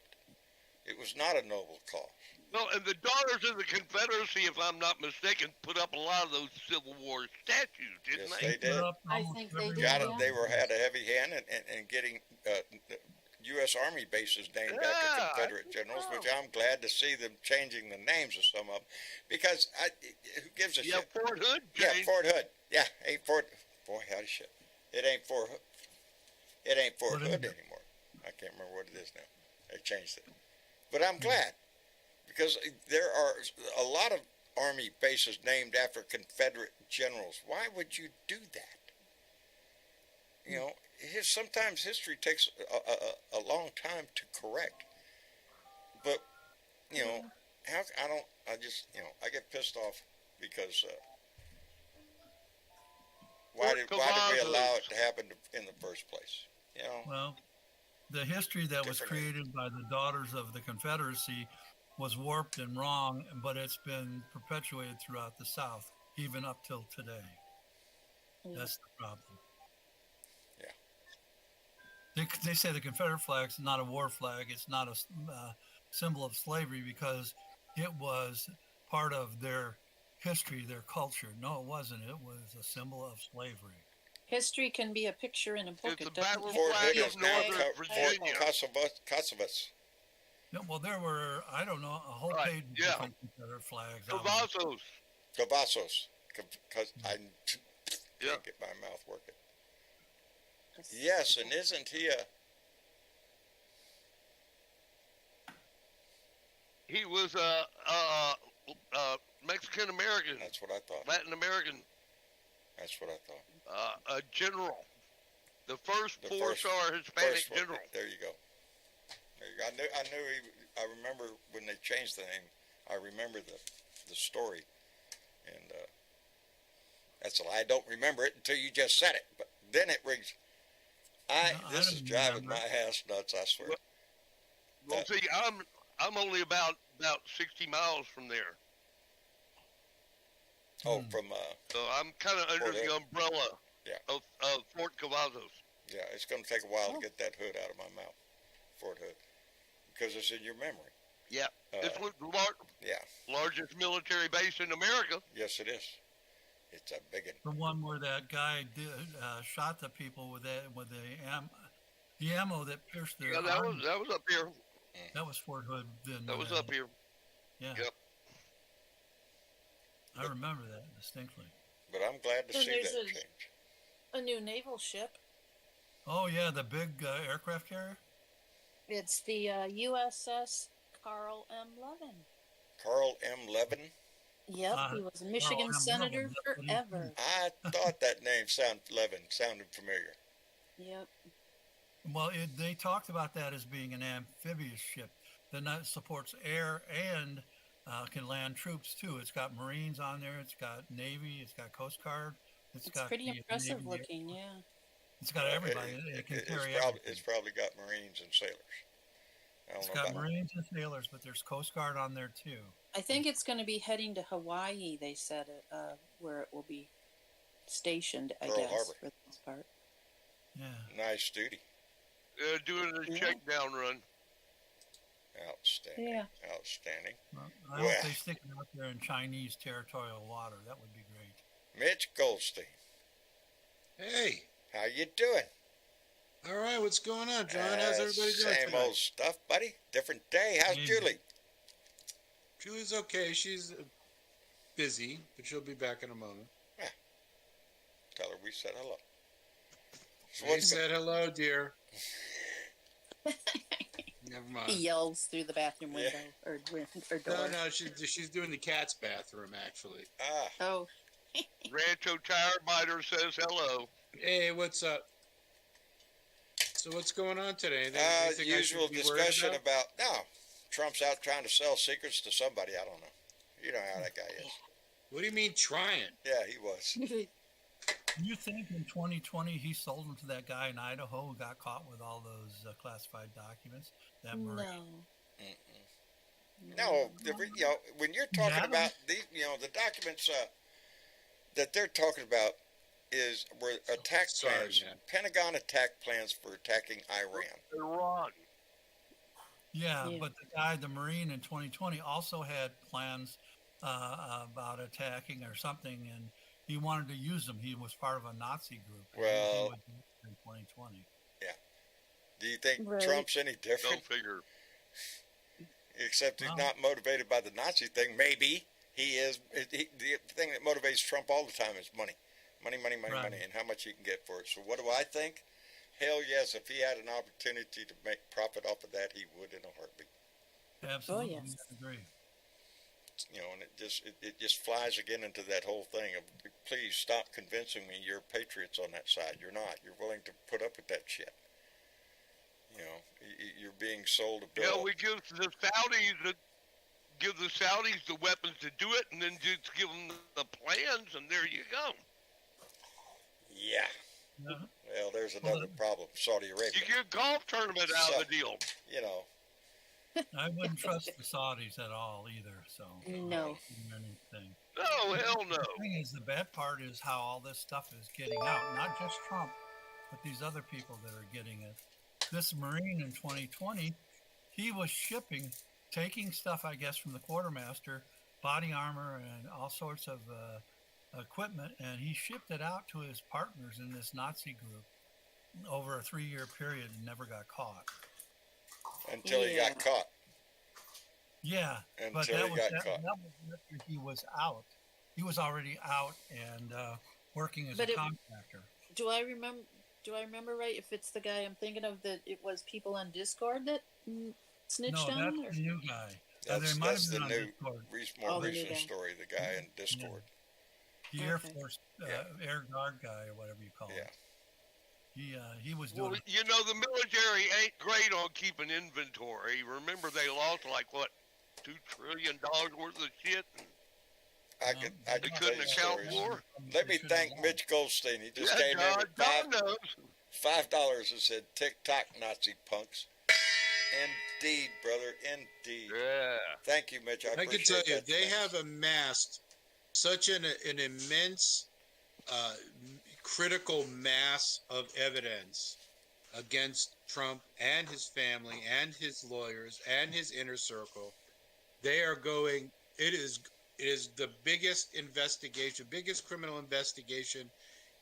It was not a noble cause. Well, and the Daughters of the Confederacy, if I'm not mistaken, put up a lot of those Civil War statues, didn't Yes, they? they did. Put up I almost think they every did, Got yeah. it. They had a heavy hand in getting U.S. Army bases named Yeah, after I Confederate think generals, so. which I'm glad to see them changing the names of some of them, because who gives a Yeah, shit? Fort Hood Yeah, changed. Fort Hood. Yeah, ain't Fort. Boy, howdy shit. It ain't Fort. It ain't Fort What is Hood it? anymore. I can't remember what it is now. They changed it. But I'm glad, because there are a lot of Army bases named after Confederate generals. Why would you do that? You know, sometimes history takes a long time to correct. But you know, I get pissed off because why did we allow it to happen in the first place? You know, Well, the history that was Different. created by the Daughters of the Confederacy was warped and wrong, but it's been perpetuated throughout the South, even up till today. Yeah. That's the problem. Yeah. They say the Confederate flag is not a war flag. It's not a symbol of slavery because it was part of their history, their culture. No, it wasn't. It was a symbol of slavery. History can be a picture in a book. It's It a doesn't battle have Fort to flag be Hood a is of now Northern flag. Virginia. Kosovo's. Yeah, well, there were, I don't know, a whole Right, page of yeah. different Confederate flags. out there. Cavazos. Cavazos, because I Yeah. can't get my mouth working. Yes, and isn't he a? He was Mexican American, That's what I thought. Latin American, That's what I thought. a general, the first The four-star Hispanic First one. general. There you go. There you go. I knew I remember when they changed the name. I remember the story, and that's a lie. I don't remember it until you just said it. But then it rings. This is don't driving remember. my ass nuts. I swear. Well, see, I'm only about 60 miles from there, Oh, from so I'm kind of under Fort the Hood. umbrella Yeah. of Fort Cavazos. Yeah, it's going to take a while to get that hood out of my mouth, Fort Hood, because it's in your memory. Yeah, it's the Yeah. largest military base in America. Yes, it is. It's a big one. The one where that guy shot the people with the ammo that pierced their Yeah, that arm. was up here. That was Fort Hood. Then That was up here. Yeah. Yep. I remember that distinctly. But I'm glad to And see there's that change. a new naval ship. Oh yeah, the big aircraft carrier. It's the USS Carl M. Levin. Carl M. Levin. Yep, he was a Michigan M. senator Levin, that's what he forever. I thought that name sounded familiar. Yep. Well, they talked about that as being an amphibious ship that supports air and can land troops too. It's got Marines on there. It's got Navy. It's got Coast Guard. It's got pretty the impressive Navy. looking, yeah. It's got everybody. It can carry everything. It's probably got Marines and sailors. I don't It's know got about Marines and sailors, but there's Coast Guard on there too. I think it's going to be heading to Hawaii, they said, where it will be stationed, I Pearl guess, Harbor. for the most part. Yeah. nice duty. Doing a Yeah. check down run. Outstanding. Yeah. Outstanding. Well, I hope they stick it out there in Chinese territorial water. That would be great. Mitch Goldstein, Hey, how you doing? all right, what's going on, John? How's everybody doing Same tonight? old stuff, buddy. Different day. How's Hey. Julie? Julie's okay. She's busy, but she'll be back in a moment. Tell her we said hello. So She what's said hello, dear. Never He mind. yells through the bathroom window or door. No, she's doing the cat's bathroom, actually. Oh, Rancho Tire Biter says hello. Hey, what's up? So what's going on today? Anything I should usual be worried discussion about? about no. Trump's out trying to sell secrets to somebody. I don't know. You know how that guy is. What do you mean trying? Yeah, he was. You think in 2020 he sold them to that guy in Idaho who got caught with all those classified documents? That no. Marine. No, when you're talking Yeah. about these, the documents that they're talking about were attack Sorry, plans, man. Pentagon attack plans for attacking Iran. Iran. Yeah, Yeah. but the Marine in 2020 also had plans about attacking or something, and he wanted to use them. He was part of a Nazi group. Well- in 2020. Do you think Right. Trump's any Go different? figure. Except he's Well- not motivated by the Nazi thing. Maybe he is. The thing that motivates Trump all the time is money. Money, money, money, Right. money, and how much he can get for it. So what do I think? Hell yes, if he had an opportunity to make profit off of that, he would in a heartbeat. Absolutely, yes. I agree. And it just flies again into that whole thing of, please stop convincing me you're patriots on that side. You're not. You're willing to put up with that shit. You're being sold a bill. Yeah, we give the Saudis the weapons to do it, and then just give them the plans, and there you go. Yeah. Yeah. Well, there's another problem. Saudi Arabia. You get a golf tournament out of the deal. I wouldn't trust the Saudis at all either. So No. anything. No, hell no. The thing is, the bad part is how all this stuff is getting out. Not just Trump, but these other people that are getting it. This Marine in 2020, he was taking stuff, I guess, from the quartermaster, body armor and all sorts of equipment, and he shipped it out to his partners in this Nazi group over a 3-year period and never got caught. Until he got caught. Yeah, but Until that he was, got that, caught. that was after he was out. He was already out and working as But a it- contractor. Do I remember right? If it's the guy I'm thinking of, that it was people on Discord that snitched No, on him? that's the new guy. That's, they might that's have the been on new, Discord. more Oh, the new recent guy. story. The guy in Discord. The Air Okay. Force Yeah. Air Guard guy or whatever you call Yeah. him. He was Well, doing. you know, the military ain't great on keeping inventory. Remember, they lost like what, $2 trillion worth of shit. I They could tell couldn't you account stories. for. Let me thank Mitch Goldstein. He just Yeah, came in with God knows. $5 and said, "Tick-tock, Nazi punks." Indeed, brother. Indeed. Yeah. Thank you, Mitch. I can appreciate tell you, that they tremendous. have amassed such an immense uh, critical mass of evidence against Trump and his family and his lawyers and his inner circle. They are going. It is the biggest investigation, biggest criminal investigation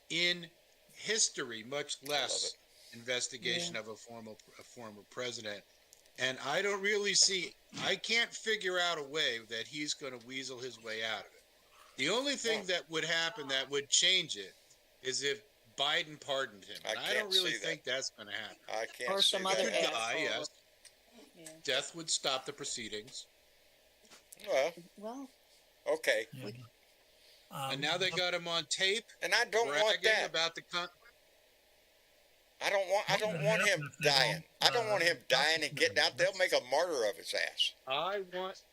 in history, much less investigation of a former president. And I don't really see. I can't figure out a way that he's going to weasel his way out of it. The only thing that would happen that would change it is if Biden pardoned him. And I don't really think that's going to happen. I can't Or see some that other happening. Die, yes. Yeah. Death would stop the proceedings. Well, Well, okay. Yeah. And now they got him on tape And I don't want bragging that. about the I don't want What would him happen if they dying. don't, I don't want him dying and prosecute getting out. him? They'll make a martyr of his ass.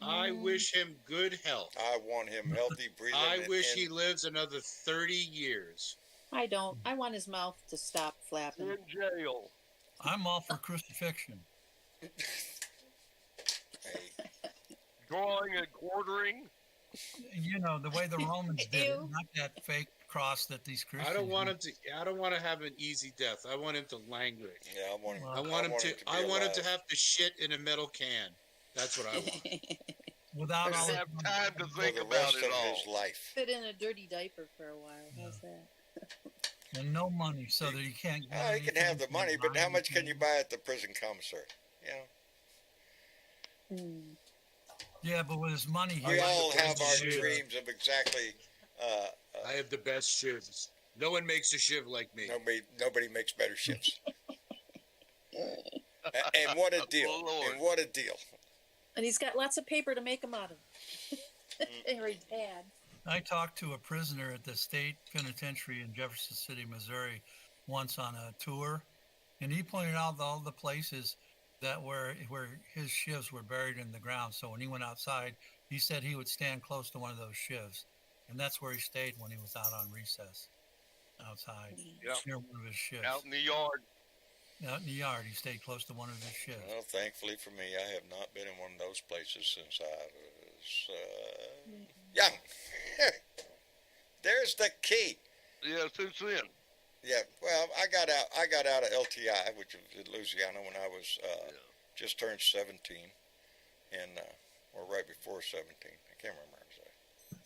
I wish him good health. I want him healthy, breathing. I wish and he lives another 30 years. I don't. I want his mouth to stop flapping. In jail. I'm all for crucifixion. Hey, Drawing and quartering. You know the way the Romans did it, Ew. not that fake cross that these Christians. I don't want do. him to. I don't want to have an easy death. I want him to languish. yeah, I want him. I want him to. be I want him to alive. have to shit in a metal can. That's what I want. Without all Doesn't have the- time to for think the about rest it of all. his life. Fit in a dirty diaper for a while. How's that? and no money, so that he can't. Get Oh, he can have the anything money, from but how Biden. much can you buy at the prison commissary? You know, Yeah, but with his money, he we like all the have our shiv. dreams of exactly. I have the best shivs. No one makes a shiv like me. Nobody makes better shifts. And what a deal! Oh, Lord. And what a deal! And he's got lots of paper to make them out of. Or he had. I talked to a prisoner at the state penitentiary in Jefferson City, Missouri, once on a tour, and he pointed out all the places that where his shivs were buried in the ground. So when he went outside, he said he would stand close to one of those shivs, and that's where he stayed when he was out on recess, outside Yep. near one of his shivs. Out in the yard. Out in the yard, he stayed close to one of his shifts. Well, thankfully for me, I have not been in one of those places since I was young. There's the key. Yeah, since then. Yeah, well, I got out of LTI, which was in Louisiana, when I was just turned 17, and or right before 17. I can't remember exactly.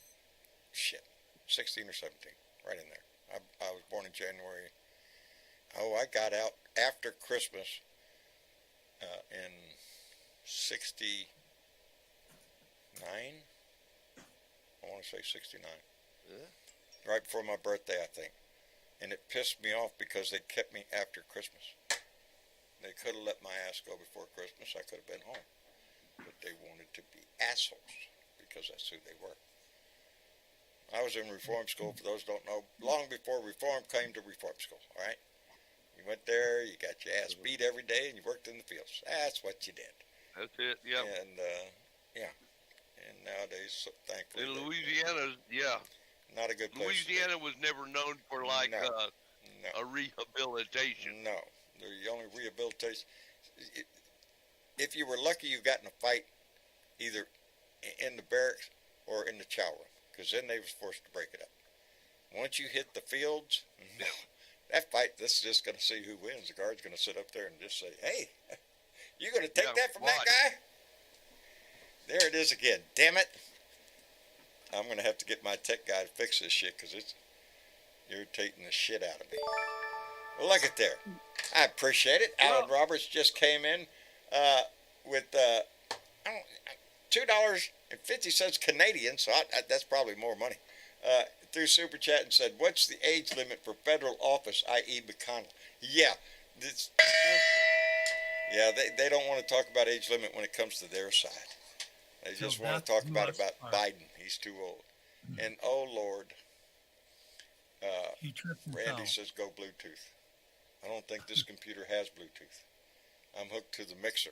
Shit, 16 or 17, right in there. I was born in January. Oh, I got out after Christmas in 69. I want to say 69. Yeah. Right before my birthday, I think. And it pissed me off because they kept me after Christmas. They could have let my ass go before Christmas. I could have been home. But they wanted to be assholes because that's who they were. I was in reform school, for those who don't know, long before reform came to reform school, all right? You went there, you got your ass beat every day, and you worked in the fields. That's what you did. That's it. Yep. And, yeah. And nowadays, thankfully, In Louisiana, yeah. not a good place. Louisiana was never known for like No. a rehabilitation. No, the only rehabilitation. If you were lucky, you got in a fight, either in the barracks or in the chow room, because then they was forced to break it up. Once you hit the fields, no, that fight, this is just going to see who wins. The guard's going to sit up there and just say, "Hey, you going to take that from that guy?" There it is again. Damn it! I'm going to have to get my tech guy to fix this shit because it's irritating the shit out of me. Well, look at there. I appreciate it. Alan Roberts just came in with $2.50 Canadian, so that's probably more money, through Super Chat and said, "What's the age limit for federal office, i.e. McConnell?" Yeah, they don't want to talk about age limit when it comes to their side. They just want to talk about Biden. He's too old. And oh Lord, He tripped himself. Randy says go Bluetooth. I don't think this computer has Bluetooth. I'm hooked to the mixer,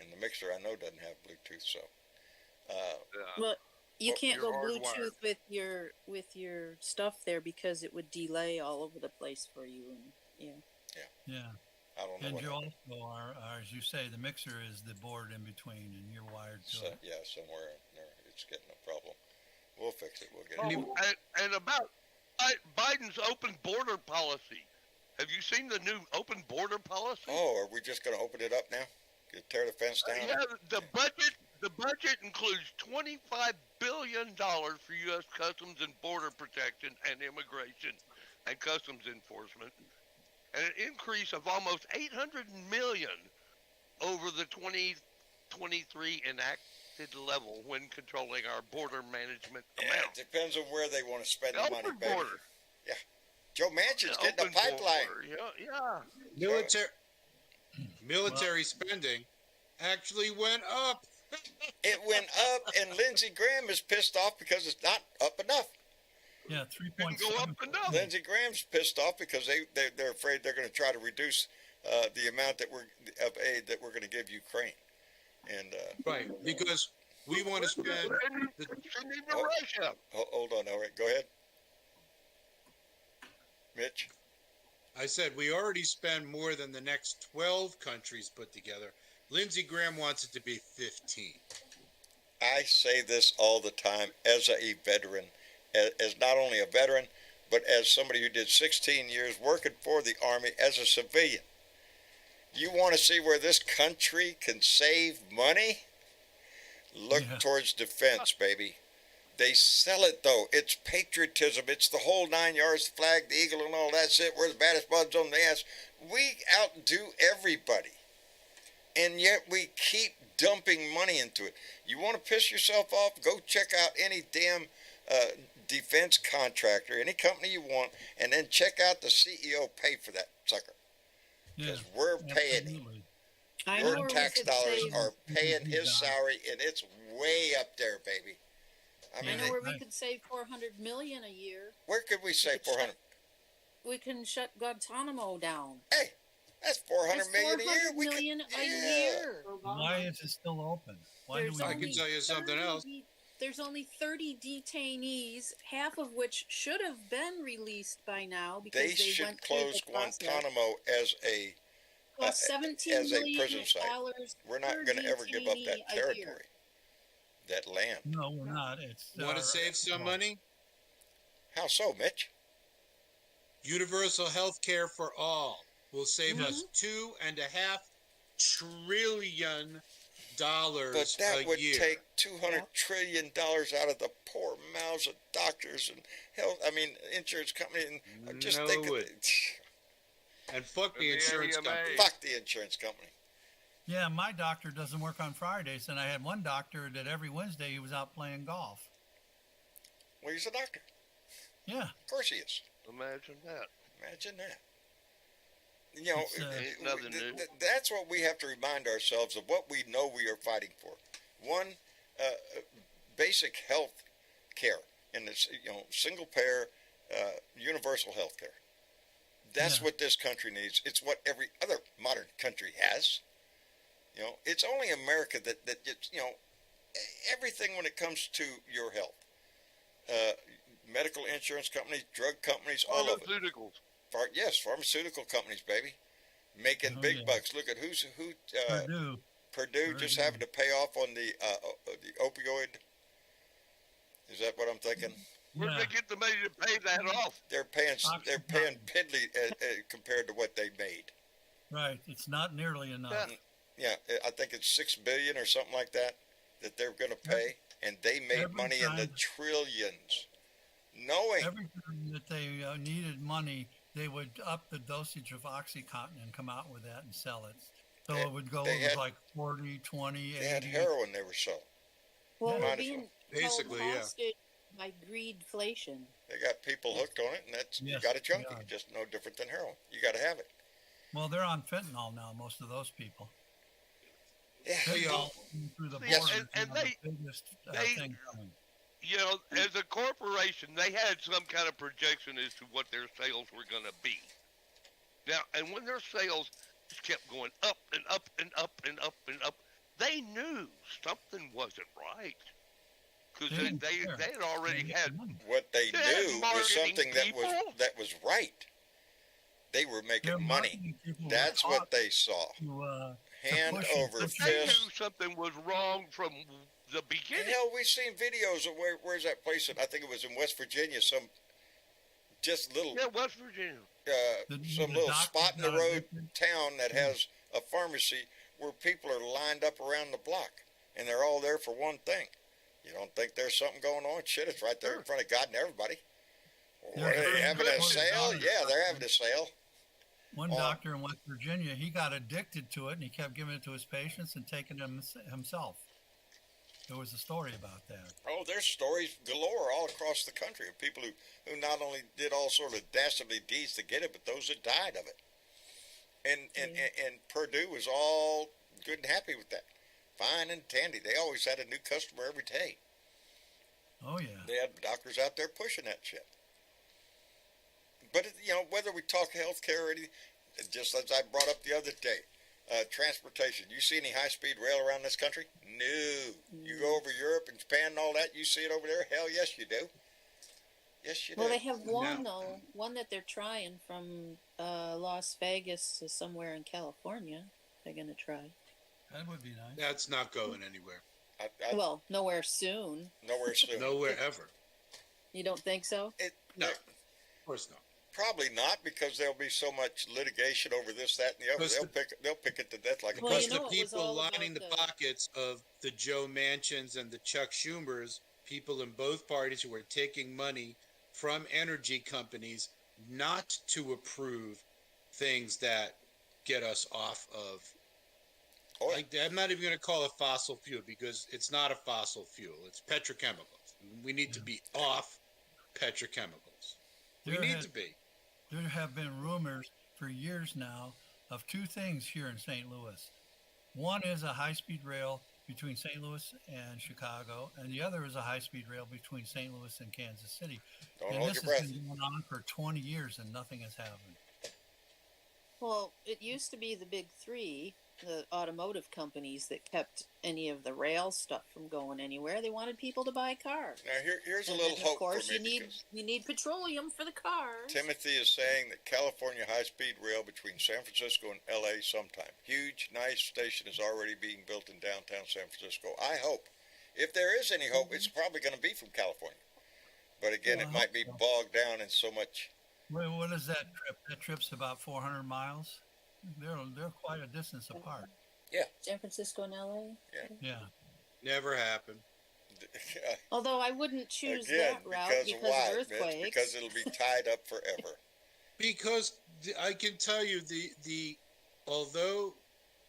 and the mixer I know doesn't have Bluetooth. So, Well, you Well, can't go you're hardwired. Bluetooth with your stuff there because it would delay all over the place for you. And Yeah. I don't know And what you happened. also are, as you say, the mixer is the board in between, and you're wired to it. Yeah, somewhere in there, it's getting a problem. We'll fix it. We'll get Oh, it. and about Biden's open border policy. Have you seen the new open border policy? Oh, are we just going to open it up now? Tear the fence down? Yeah, the budget includes $25 billion for U.S. Customs and Border Protection and Immigration and Customs Enforcement, and an increase of almost $800 million over the 2023 enacted level when controlling our border management Yeah, amount. it depends on where they want to spend the money, Open baby. border. Joe Manchin's getting a Open pipeline. border. Yeah. Military spending actually went up. It went up, and Lindsey Graham is pissed off because it's not up enough. Yeah, Didn't go up 3.7. enough. Lindsey Graham's pissed off because they're afraid they're going to try to reduce the amount of aid that we're going to give Ukraine. And Right, because we want to spend. And even Russia. hold on, all right, go ahead, Mitch. I said we already spend more than the next 12 countries put together. Lindsey Graham wants it to be 15. I say this all the time as a veteran, as not only a veteran, but as somebody who did 16 years working for the Army as a civilian. You want to see where this country can save money? Look towards defense, baby. They sell it, though. It's patriotism. It's the whole 9 yards, the flag, the eagle, and all that's it. We're the baddest buds on the ass. We outdo everybody. And yet we keep dumping money into it. You want to piss yourself off? Go check out any damn defense contractor, any company you want, and then check out the CEO pay for that sucker. Because we're paying him. I know Your where we tax could dollars save. are paying his salary, and it's way up there, baby. I mean, I know where we could save 400 million a year. where could we save 400? We can shut Guantanamo down. Hey, that's 400 That's million a year. 400 We million could, a yeah. year. Why is it still open? Why do we? I can tell you something else. There's only 30 detainees, half of which should have been released by now because They they should went through close the process. Guantanamo as a Cost $17 as a million prison site. We're not per going to ever give up detainee that a year. territory, that land. No, we're not. It's Want to save some money? How so, Mitch? Universal health care for all will save us $2.5 trillion But that a would year. take $200 trillion out of the poor mouths of doctors and insurance companies. And I'm just No, thinking, it- And fuck the The insurance AMA. company. fuck the insurance company. Yeah, my doctor doesn't work on Fridays, and I had one doctor that every Wednesday he was out playing golf. Well, he's a doctor. Yeah. Of course he is. Imagine that. Imagine that. You know, It's, Ain't nothing new. that's what we have to remind ourselves of, what we know we are fighting for. One, basic health care, and it's, single payer, universal health care. That's what this country needs. It's what every other modern country has. It's only America that it's, everything when it comes to your health. Medical insurance companies, drug companies, all of it. Pharmaceuticals. Yes, pharmaceutical companies, baby, making big bucks. Look at who. Purdue just having to pay off on the opioid. Is that what I'm thinking? Where did they get the money to pay that off? They're paying piddly compared to what they made. Right. It's not nearly enough. Yeah, I think it's $6 billion or something like that they're going to pay, and they made Every money in the time- trillions. Knowing Every time that they needed money, they would up the dosage of OxyContin and come out with that and sell it. So it would go like 40, 20, they had 80. heroin they were selling. Well, Might we're as being Basically, held yeah. hostage by greedflation. They got people hooked on it, and you Yes, got a junkie. they are. Just no different than heroin. You got to have it. Well, they're on fentanyl now, most of those people. Yeah. Fentanyl through the Yes, border and is they- the biggest they- thing coming. As a corporation, they had some kind of projection as to what their sales were going to be. Now, and when their sales just kept going up and up and up and up and up, they knew something wasn't right because They didn't they care. had already They had. money. What they They had knew was marketing something people. that was right. They were Their making money. marketing people were That's taught what they saw. to Hand push and over push They it. fist. knew something was wrong from the beginning. Hell, we've seen videos of where's that place? I think it was in West Virginia. Some just little Yeah, West Virginia. some The little doctors spot in the got road addicted. town that has a pharmacy where people are lined up around the block, and they're all there for one thing. You don't think there's something going on? Shit, it's right there in front of God and everybody. Yeah, What, are they very having a good. sale? Yeah, they're having a sale. One Oh. doctor in West Virginia, he got addicted to it, and he kept giving it to his patients and taking it himself. There was a story about that. Oh, there's stories galore all across the country of people who not only did all sort of dastardly deeds to get it, but those that died of it. And Purdue was all good and happy with that. Fine and dandy. They always had a new customer every day. Oh yeah. They had doctors out there pushing that shit. But, whether we talk healthcare or anything, just as I brought up the other day, transportation. You see any high-speed rail around this country? No. You go over Europe and Japan and all that, you see it over there? Hell, yes, you do. Yes, you do. Well, they have one though, one that they're trying from Las Vegas to somewhere in California. They're gonna try. That would be nice. That's not going anywhere. Well, nowhere soon. Nowhere soon. Nowhere ever. You don't think so? No, of course not. Probably not, because there'll be so much litigation over this, that, and the other. Because They'll pick it to death like a Well, Plus, you know, the it was people all lining the about pockets of the Joe Manchins and the Chuck Schumers, people in both parties who are taking money from energy companies not to approve things that get us off of. Oh, I'm not even going to call it fossil fuel because it's not a fossil fuel. It's petrochemicals. We need to be off petrochemicals. We need to be. There have been rumors for years now of two things here in St. Louis. One is a high-speed rail between St. Louis and Chicago, and the other is a high-speed rail between St. Louis and Kansas City. Don't And hold this your has breath. been going on for 20 years, and nothing has happened. Well, it used to be the big three, the automotive companies, that kept any of the rail stuff from going anywhere. They wanted people to buy cars. Now, here's a And little then, hope of course, for me. you need petroleum for the cars. Timothy is saying that California high-speed rail between San Francisco and L.A. sometime. Huge, nice station is already being built in downtown San Francisco. I hope. If there is any hope, it's probably going to be from California. But again, Well, it I might hope be so. bogged down in so much. Well, what is that trip? That trip's about 400 miles. They're quite a distance apart. San Francisco and LA. Yeah. Never happened. Although I wouldn't choose Again, that route because because of why, of Mitch? earthquakes. Because it'll be tied up forever. Because I can tell you the although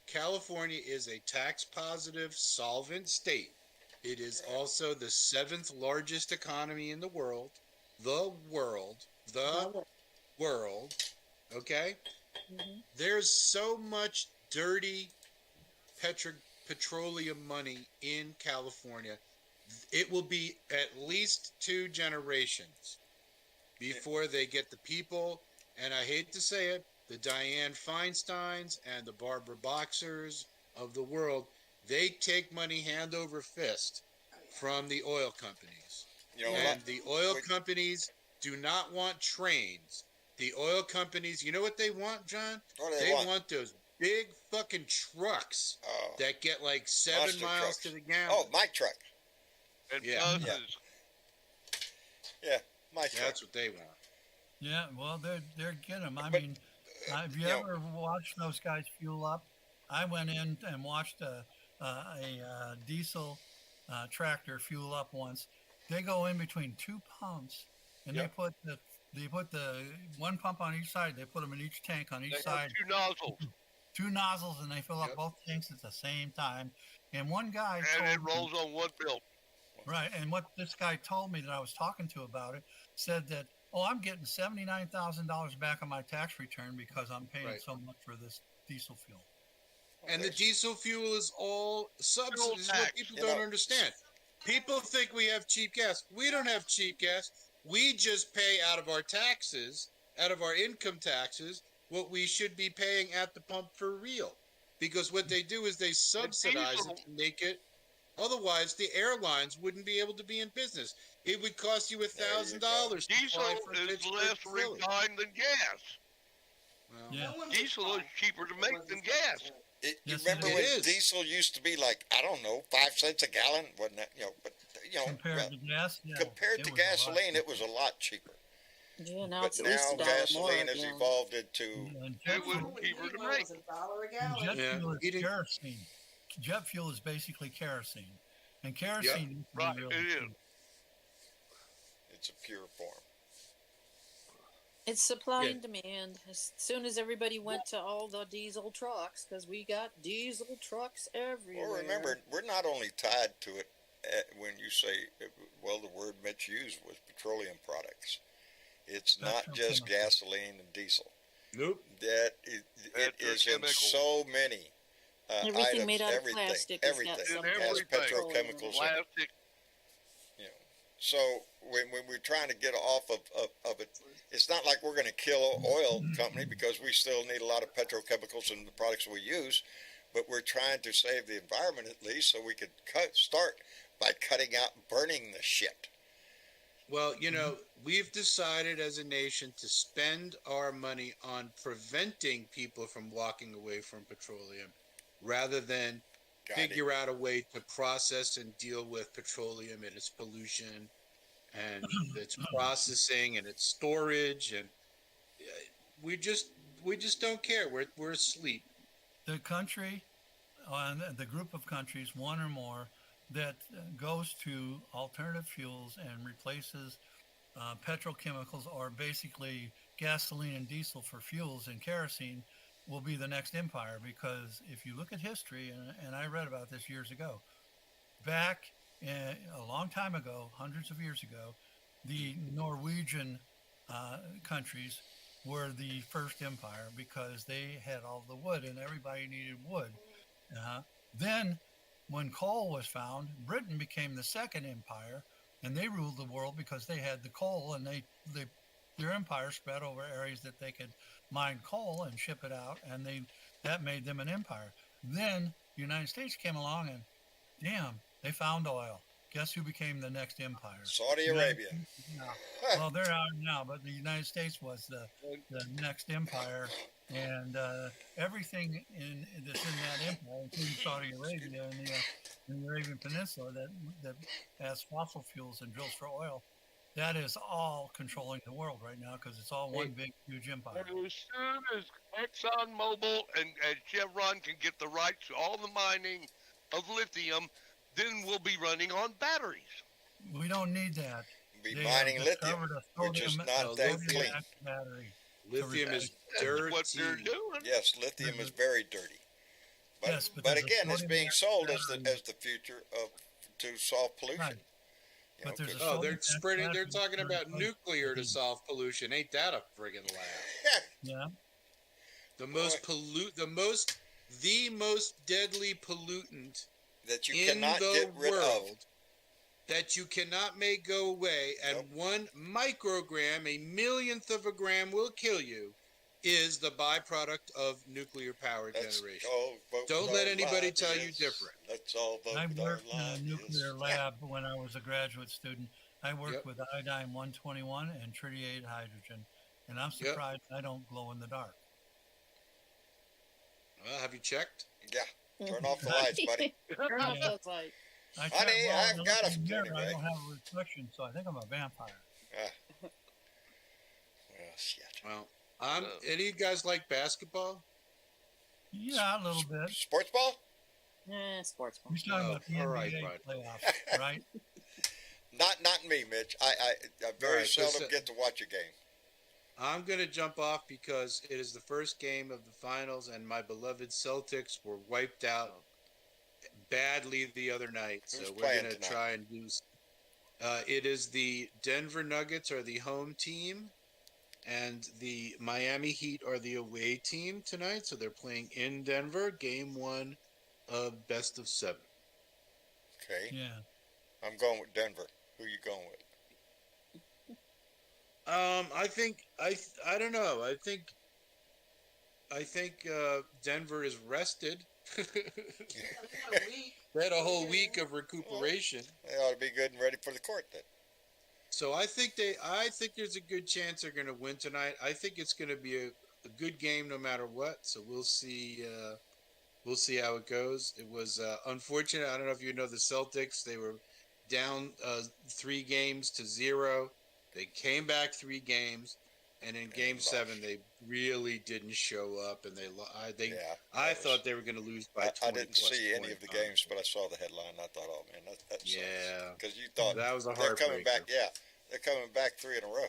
California is a tax positive solvent state, it is also the 7th largest economy in the world. The world. Okay? Mhm. There's so much dirty petroleum money in California. It will be at least 2 generations before they get the people, and I hate to say it, the Dianne Feinsteins and the Barbara Boxers of the world. They take money hand over fist from the oil companies. And the oil companies do not want trains. The oil companies, you know what they want, John? What do They want? want those big fucking trucks Oh, that get like 7 monster miles trucks. to the gallon. Oh, my truck. And Yeah. buses. Yeah, my truck. That's what they want. Yeah, well, they're getting them. I But, mean, have you you know- ever watched those guys fuel up? I went in and watched a diesel tractor fuel up once. They go in between 2 pumps, and Yep. they put the one pump on each side. They put them in each tank on They each have side. 2 nozzles, 2 nozzles, and they fill up Yep. both tanks at the same time. And one guy and told it me- rolls on one bill. Right, and what this guy told me that I was talking to about it said that, I'm getting $79,000 back on my tax return because I'm paying Right. so much for this diesel fuel. And the diesel fuel is all subsidies. What tax. people You don't know- understand. People think we have cheap gas. We don't have cheap gas. We just pay out of our taxes, out of our income taxes, what we should be paying at the pump for real. Because what they do is they subsidize diesel- it to make it. Otherwise, the airlines wouldn't be able to be in business. It would cost you $1,000 to Diesel fly from is Pittsburgh less to Philly. refined than gas. Well, Yeah. Diesel is cheaper to make than gas. You Yes, it remember is. when It is. diesel used to be like, I don't know, 5 cents a gallon? Wasn't that, but, Compared to gas, yeah, compared it to was a lot gasoline, it cheaper. was a lot cheaper. Yeah, now But it's at least now $1 more gasoline a has gallon. evolved into, And It was cheaper to make. jet Yeah, fuel is eating- kerosene. Jet fuel is basically kerosene, and kerosene used to be Right, really it is. cheap. it's a pure form. It's supply Yeah. and demand. As soon as everybody went to all the diesel trucks, because we got diesel trucks everywhere. Well, remember, we're not only tied to it when you say, well, the word Mitch used was petroleum products. It's not just Petrochemical. gasoline and diesel. Nope. That it is in Petrochemical. so many Everything items. made out of Everything, plastic has got everything some has everything. petrochemicals in it. Plastic. So when we're trying to get off of it, it's not like we're going to kill an oil company because we still need a lot of petrochemicals in the products we use, but we're trying to save the environment at least so we could start by cutting out and burning the shit. Well, we've decided as a nation to spend our money on preventing people from walking away from petroleum rather than Got it. figure out a way to process and deal with petroleum and its pollution and its processing and its storage. And we just don't care. We're asleep. The country, the group of countries, one or more, that goes to alternative fuels and replaces petrochemicals or basically gasoline and diesel for fuels and kerosene will be the next empire. Because if you look at history, and I read about this years ago, back a long time ago, hundreds of years ago, the Norwegian countries were the first empire because they had all the wood and everybody needed wood. Then when coal was found, Britain became the second empire, and they ruled the world because they had the coal, and their empire spread over areas that they could mine coal and ship it out, and that made them an empire. Then the United States came along, and damn, they found oil. Guess who became the next empire? Saudi Arabia. Well, they're out now, but the United States was the next empire, and everything that's in that empire, including Saudi Arabia and the Arabian Peninsula that has fossil fuels and drills for oil, that is all controlling the world right now because it's all one big, huge empire. And as soon as ExxonMobil and Chevron can get the rights to all the mining of lithium, then we'll be running on batteries. We don't need that. Be They mining have lithium, discovered a which is sodium- not that sodium clean. battery. Lithium is That's dirty. what they're doing. Yes, lithium is very dirty. But, Yes, but but there's a again, it's sodium being sold as battery. the future to solve pollution. Right. You But know, there's a 'cause- Oh, they're sodium spreading. They're battery talking about for- nuclear to solve pollution. Ain't that a friggin' laugh? Yeah. The most deadly pollutant that you in cannot the get rid world of. that you cannot make go away, and Nope. 1 microgram, a millionth of a gram, will kill you, is the byproduct of nuclear power That's generation. all vote Don't with let our anybody line, tell you yes. different. Let's all vote I with our worked in a line, nuclear yes. lab when I was a graduate student. I worked Yep. with iodine 121 and tritiated hydrogen, and I'm surprised I don't glow in the dark. Well, have you checked? Yeah, turn off the lights, buddy. Turn off Yeah. those lights. I Honey, well, I've in the got a looking mirror, I anyway. don't have a reflection, so I think I'm a vampire. Well, shit. Well, Uh, any of you guys like basketball? Yeah, a little bit. Sports ball? Sports ball. You're talking Oh, about the all right, NBA bud. playoffs, right? Not me, Mitch. I very right, so- seldom get to watch a game. I'm going to jump off because it is the first game of the finals, and my beloved Celtics were wiped out badly the other night. So Who's we're playing going to tonight? try and lose. It is the Denver Nuggets are the home team, and the Miami Heat are the away team tonight. So they're playing in Denver, game 1 of best of 7. Okay, Yeah. I'm going with Denver. Who you going with? I think I don't know. I think Denver is rested. They had a whole week of recuperation. They ought to be good and ready for the court then. So I think there's a good chance they're going to win tonight. I think it's going to be a good game no matter what. So we'll see. We'll see how it goes. It was unfortunate. I don't know if you know the Celtics. They were down 3-0. They came back 3 games, and in Game 7 they really didn't show up. And I thought they were going to lose by 20. I didn't see any of the games, but I saw the headline. I thought, oh man, that sucks. Yeah, because you thought that was a they're coming back. heartbreaker. Yeah, they're coming back 3 in a row.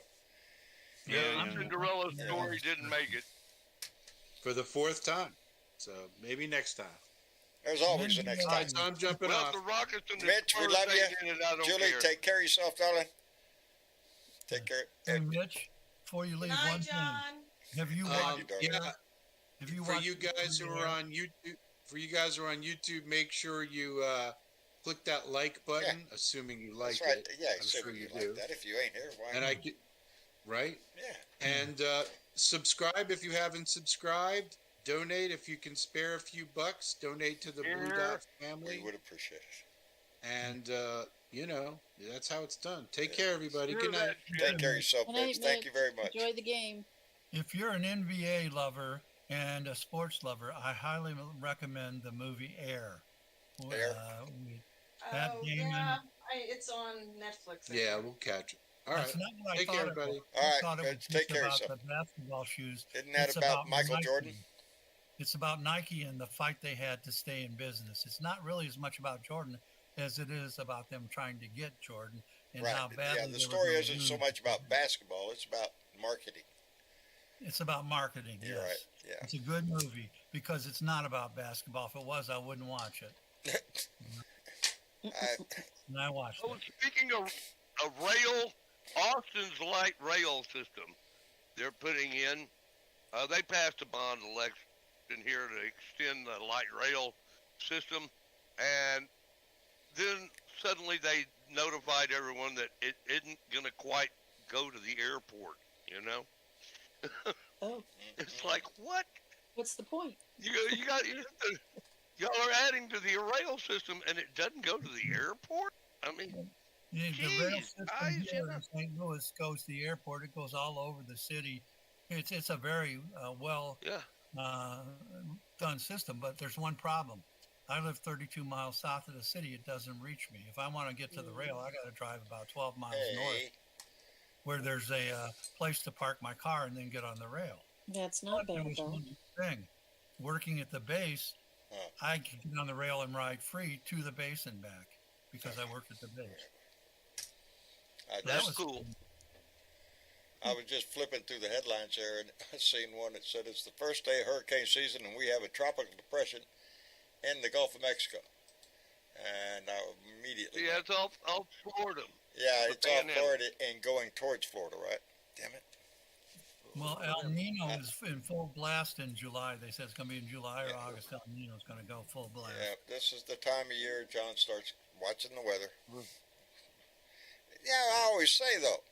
Yeah, Cinderella story didn't make it. For the 4th time. So maybe next time. There's always the next All time. right, so I'm jumping Well, off. the Rockets and the Mitch, we Spurs love ain't you. in it, I don't Julie, care. take care of yourself, darling. Take care. Hey, Mitch, before you leave, Hi, one John. thing. Have you watched? Yeah, Have you for watched you guys who are on YouTube, make sure you click that like button, assuming you like That's right. it. Yeah, I'm say sure what you like do. that. If you ain't here, why? And right? Yeah. And subscribe if you haven't subscribed. Donate if you can spare a few bucks. Donate to the Blue Dot family. We would appreciate it. And that's how it's done. Take care, everybody. Good night. Take care of yourself, Good night, Mitch. Thank you very much. Enjoy the game. If you're an NBA lover and a sports lover, I highly recommend the movie Air. Air? Matt Damon. Yeah, it's on Netflix. I Yeah, think. we'll catch it. All right. That's not what I Take thought care, it everybody. was. All I right, thought it was Mitch, take just care of about yourself. the basketball shoes. Isn't that It's about Michael Nike. Jordan? It's about Nike and the fight they had to stay in business. It's not really as much about Jordan as it is about them trying to get Jordan and how Right. badly Yeah, the they were story gonna isn't so lose. much about basketball. It's about marketing. It's about marketing. You're yes. right. Yeah. It's a good movie because it's not about basketball. If it was, I wouldn't watch it. And I watched Oh, it. speaking of Austin's light rail system, they're putting in. They passed a bond election here to extend the light rail system, and then suddenly they notified everyone that it isn't going to quite go to the airport. Oh, It's like, what? what's the point? Y'all are adding to the rail system, and it doesn't go to the airport. I mean, The rail Jeez, system guys, here in St. Louis goes to the airport. It goes all over the city. It's a very well yeah. done system, but there's one problem. I live 32 miles south of the city. It doesn't reach me. If I want to get to the rail, I got to drive about 12 miles north, Hey, where there's a place to park my car and then get on the rail. That's not There bad was though. one thing. Working at the base, I could get on the rail and ride free to the base and back because I worked at the base. That's was cool. I was just flipping through the headlines there, and I seen one that said it's the first day of hurricane season, and we have a tropical depression in the Gulf of Mexico. And I immediately, Yeah, it's all Florida. yeah, the it's all Panhandle. Florida and going towards Florida, right? Damn it. Well, El Nino is in full blast in July. They said it's going to be in July or August. El Nino is going to go full blast. Yeah, this is the time of year John starts watching the weather. Yeah, I always say though,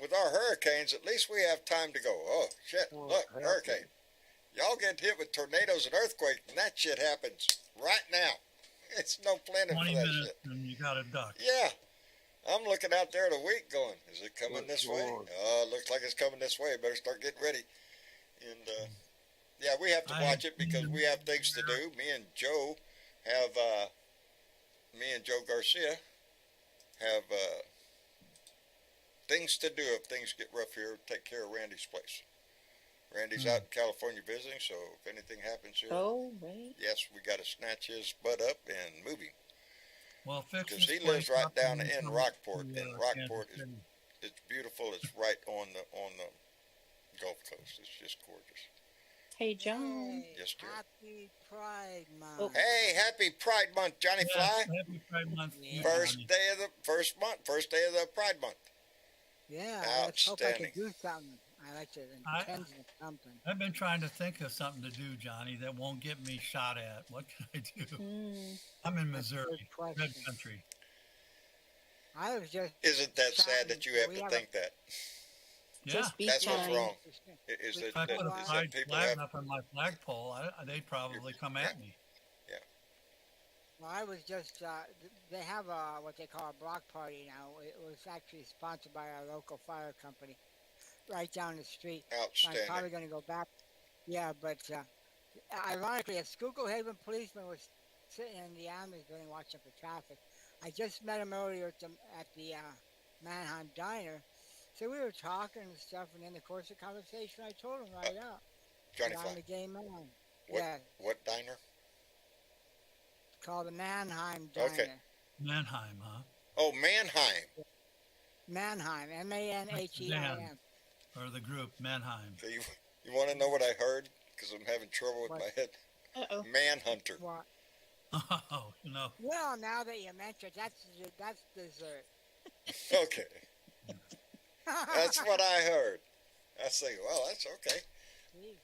with our hurricanes, at least we have time to go. Oh shit! Look, hurricane. Y'all get hit with tornadoes and earthquakes, and that shit happens right now. It's no planning 20 for that minutes shit. and you got a duck. Yeah, I'm looking out there in a week, going, is it coming Good this way? Lord. Oh, it looks like it's coming this way. Better start getting ready. And yeah, we have to watch it because we have things to do. Me and Joe Garcia have things to do if things get rough here. Take care of Randy's place. Randy's out in California visiting, so if anything happens here, Oh, right. yes, we got to snatch his butt up and move him. Well, fix Because this he lives place right up down and in come Rockport, to, and Kansas Rockport is City. it's beautiful. It's right on the Gulf Coast. It's just gorgeous. Hey, John. Yes, dear. Happy Pride Month. Oh. Hey, happy Pride Month, Johnny Yes, Fly. happy Pride Month. to you, First Johnny. day of the first day of the Pride Month. Yeah, let's hope I Outstanding. could do something. I like to intend something. I've been trying to think of something to do, Johnny, that won't get me shot at. What can I do? Mm. I'm in That's a Missouri, good question. red country. I was just Isn't that sad that you have We to have a- think that? Yeah. Just be That's what's kind. wrong. Is If that, I that, put a is that pride people flag have, up on my flagpole, they'd probably come at me. Well, I was just, they have what they call a block party now. It was actually sponsored by our local fire company right down the street. So I'm probably outstanding. going to go back. Yeah, but ironically, a Schuylkill Haven policeman was sitting in the ambulance building watching for traffic. I just met him earlier at the Mannheim Diner. So we were talking and stuff, and in the course of conversation, I told him right out Johnny that Fly. I'm a gay man. What, Yeah, what diner? it's called the Mannheim Diner. Okay. Mannheim, huh? Oh, Mannheim. Mannheim, M-A-N-H-E-I-M. Or the group Mannheim. So you want to know what I heard? Because I'm having trouble with What? my head. Uh-oh. Manhunter. What? Oh, no. Well, now that you mention it, that's dessert. Okay. That's what I heard. I was thinking, well, that's okay. Gee,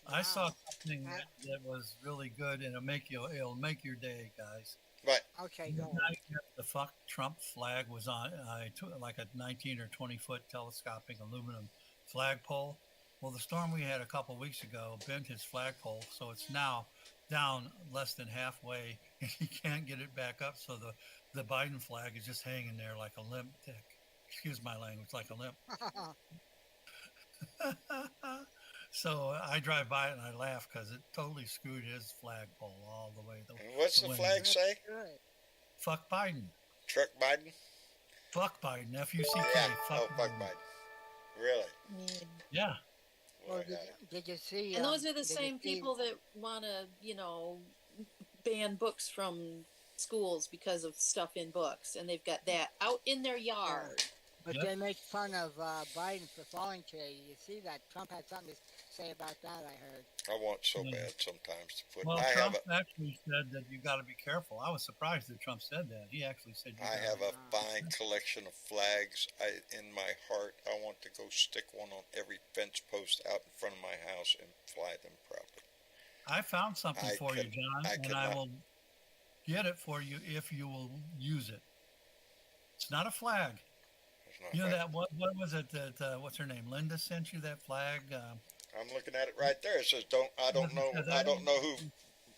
I saw wow. something that was really good, and it'll make your day, guys. But Okay, The go. night that the fuck Trump flag was on, I took like a 19 or 20 foot telescopic aluminum flagpole. Well, the storm we had a couple weeks ago bent his flagpole, so it's now down less than halfway, and he can't get it back up. So the Biden flag is just hanging there like a limp. Excuse my language, like a limp. So I drive by it and I laugh because it totally screwed his flagpole all the way. what's the wind. flag say? Good. Fuck Biden. Truck Biden? Fuck Biden. F-U-C-K. Yeah. Fuck Oh, fuck Biden. Biden. Really? Yeah. Well, Boy, did you see? And those are the did you same see- people that want to, ban books from schools because of stuff in books, and they've got that out in their yard. But Yep. they make fun of Biden for falling today. You see that? Trump had something to say about that, I heard. I want so Yeah. bad sometimes to put. Well, I Trump have a, actually said that you got to be careful. I was surprised that Trump said that. He actually said you I gotta have be- a fine collection of flags. In my heart, I want to go stick one on every fence post out in front of my house and fly them proudly. I found something I for you, could- John, I and could I not- will get it for you if you will use it. It's not a flag. There's no You know flag. that what was it that what's her name? Linda sent you that flag. I'm looking at it right there. It says, I don't know who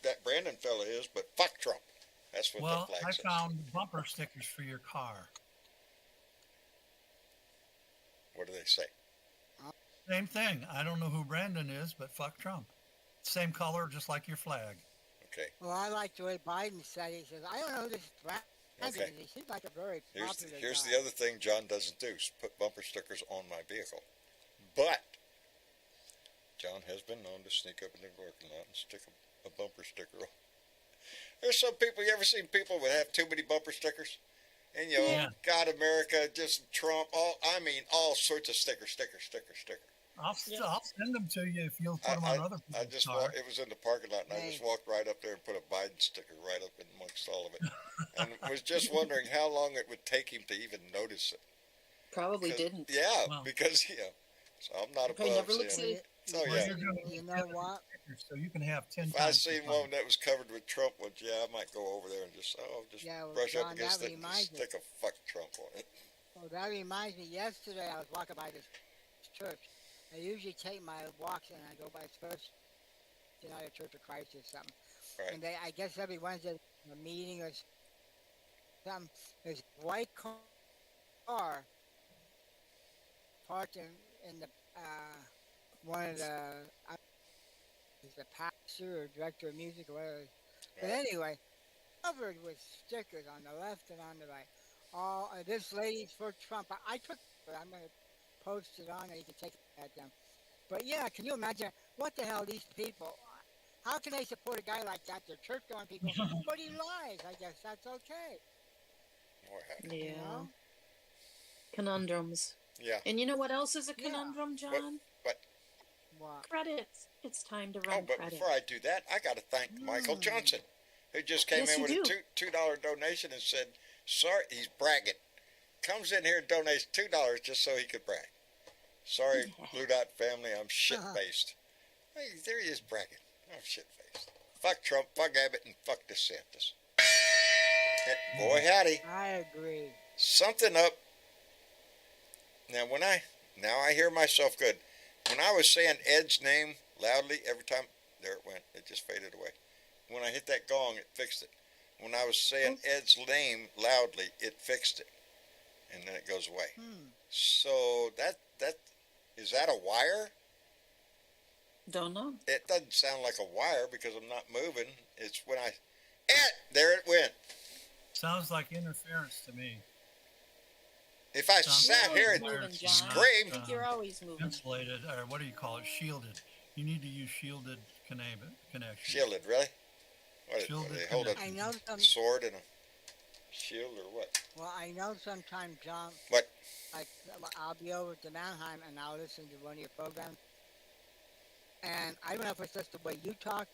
that Brandon fella is, but fuck Trump. That's what Well, the flag I says. found bumper stickers for your car. What do they say? Same thing. I don't know who Brandon is, but fuck Trump. Same color, just like your flag. Okay. Well, I like the way Biden said. He says, "I don't know who this president Okay. is. He seems like a very popular Here's guy." the other thing John doesn't do is put bumper stickers on my vehicle. But John has been known to sneak up in the parking lot and stick a bumper sticker on. There's some people, you ever seen people that have too many bumper stickers? And Yeah. God, America, just Trump, all sorts of stickers. I'll send them to you if you'll put them I on other people's I just cars. it was in the parking lot, and I just Hey. walked right up there and put a Biden sticker right up in amongst all of it, and was just wondering how long it would take him to even notice it. Probably 'Cause- didn't. Yeah, Well- because so I'm not Probably above never looks seeing. at it. Oh Well, yeah. you're doing You know what? stickers, so you can have 10 If I times. seen the fun. one that was covered with Trump ones, yeah, I might go over there and just Yeah, well, brush up John, against that it and just reminds me. stick a fuck Trump on it. Oh, that reminds me. Yesterday, I was walking by this church. I usually take my walks and I go by First United Church of Christ or something. Right. And I guess every Wednesday, a meeting or something. There's a white car parked in the one of the is the pastor or director of music or whatever. But Right. anyway, covered with stickers on the left and on the right. All this lady's for Trump. I took it. I'm going to post it on there. You can take it at them. But yeah, can you imagine what the hell these people? How can they support a guy like that? They're church-going people, but he lies. I guess that's okay. Or heck. Yeah. You know? Conundrums. Yeah. And you know what else is a Yeah. conundrum, John? What? Credits. It's time to Oh, run but credits. before I do that, I got to thank Michael Johnson, who just came Yes, in you with do. a $2 donation and said, "Sorry," he's bragging. Comes in here and donates $2 just so he could brag. Sorry, Blue Dot family, I'm shit faced. Hey, there he is bragging. I'm shit faced. Fuck Trump, fuck Abbott, and fuck DeSantis. And boy, howdy, I agree. something up. Now, Now I hear myself good. When I was saying Ed's name loudly, every time, there it went. It just faded away. When I hit that gong, it fixed it. When I was saying Ed's name loudly, it fixed it. And then it goes away. So that is that a wire? Don't know. It doesn't sound like a wire because I'm not moving. It's when I, there it went. Sounds like interference to me. If I Sounds sat like here and moving, John. screamed, I think you're always moving. Insulated, or what do you call it? Shielded. You need to use shielded connection. shielded, really? What, Shielded they hold I a know some. sword and a shield or what? Well, I know sometimes, John. What? Like, I'll be over to Mannheim and I'll listen to one of your programs. And I don't know if it's just the way you talk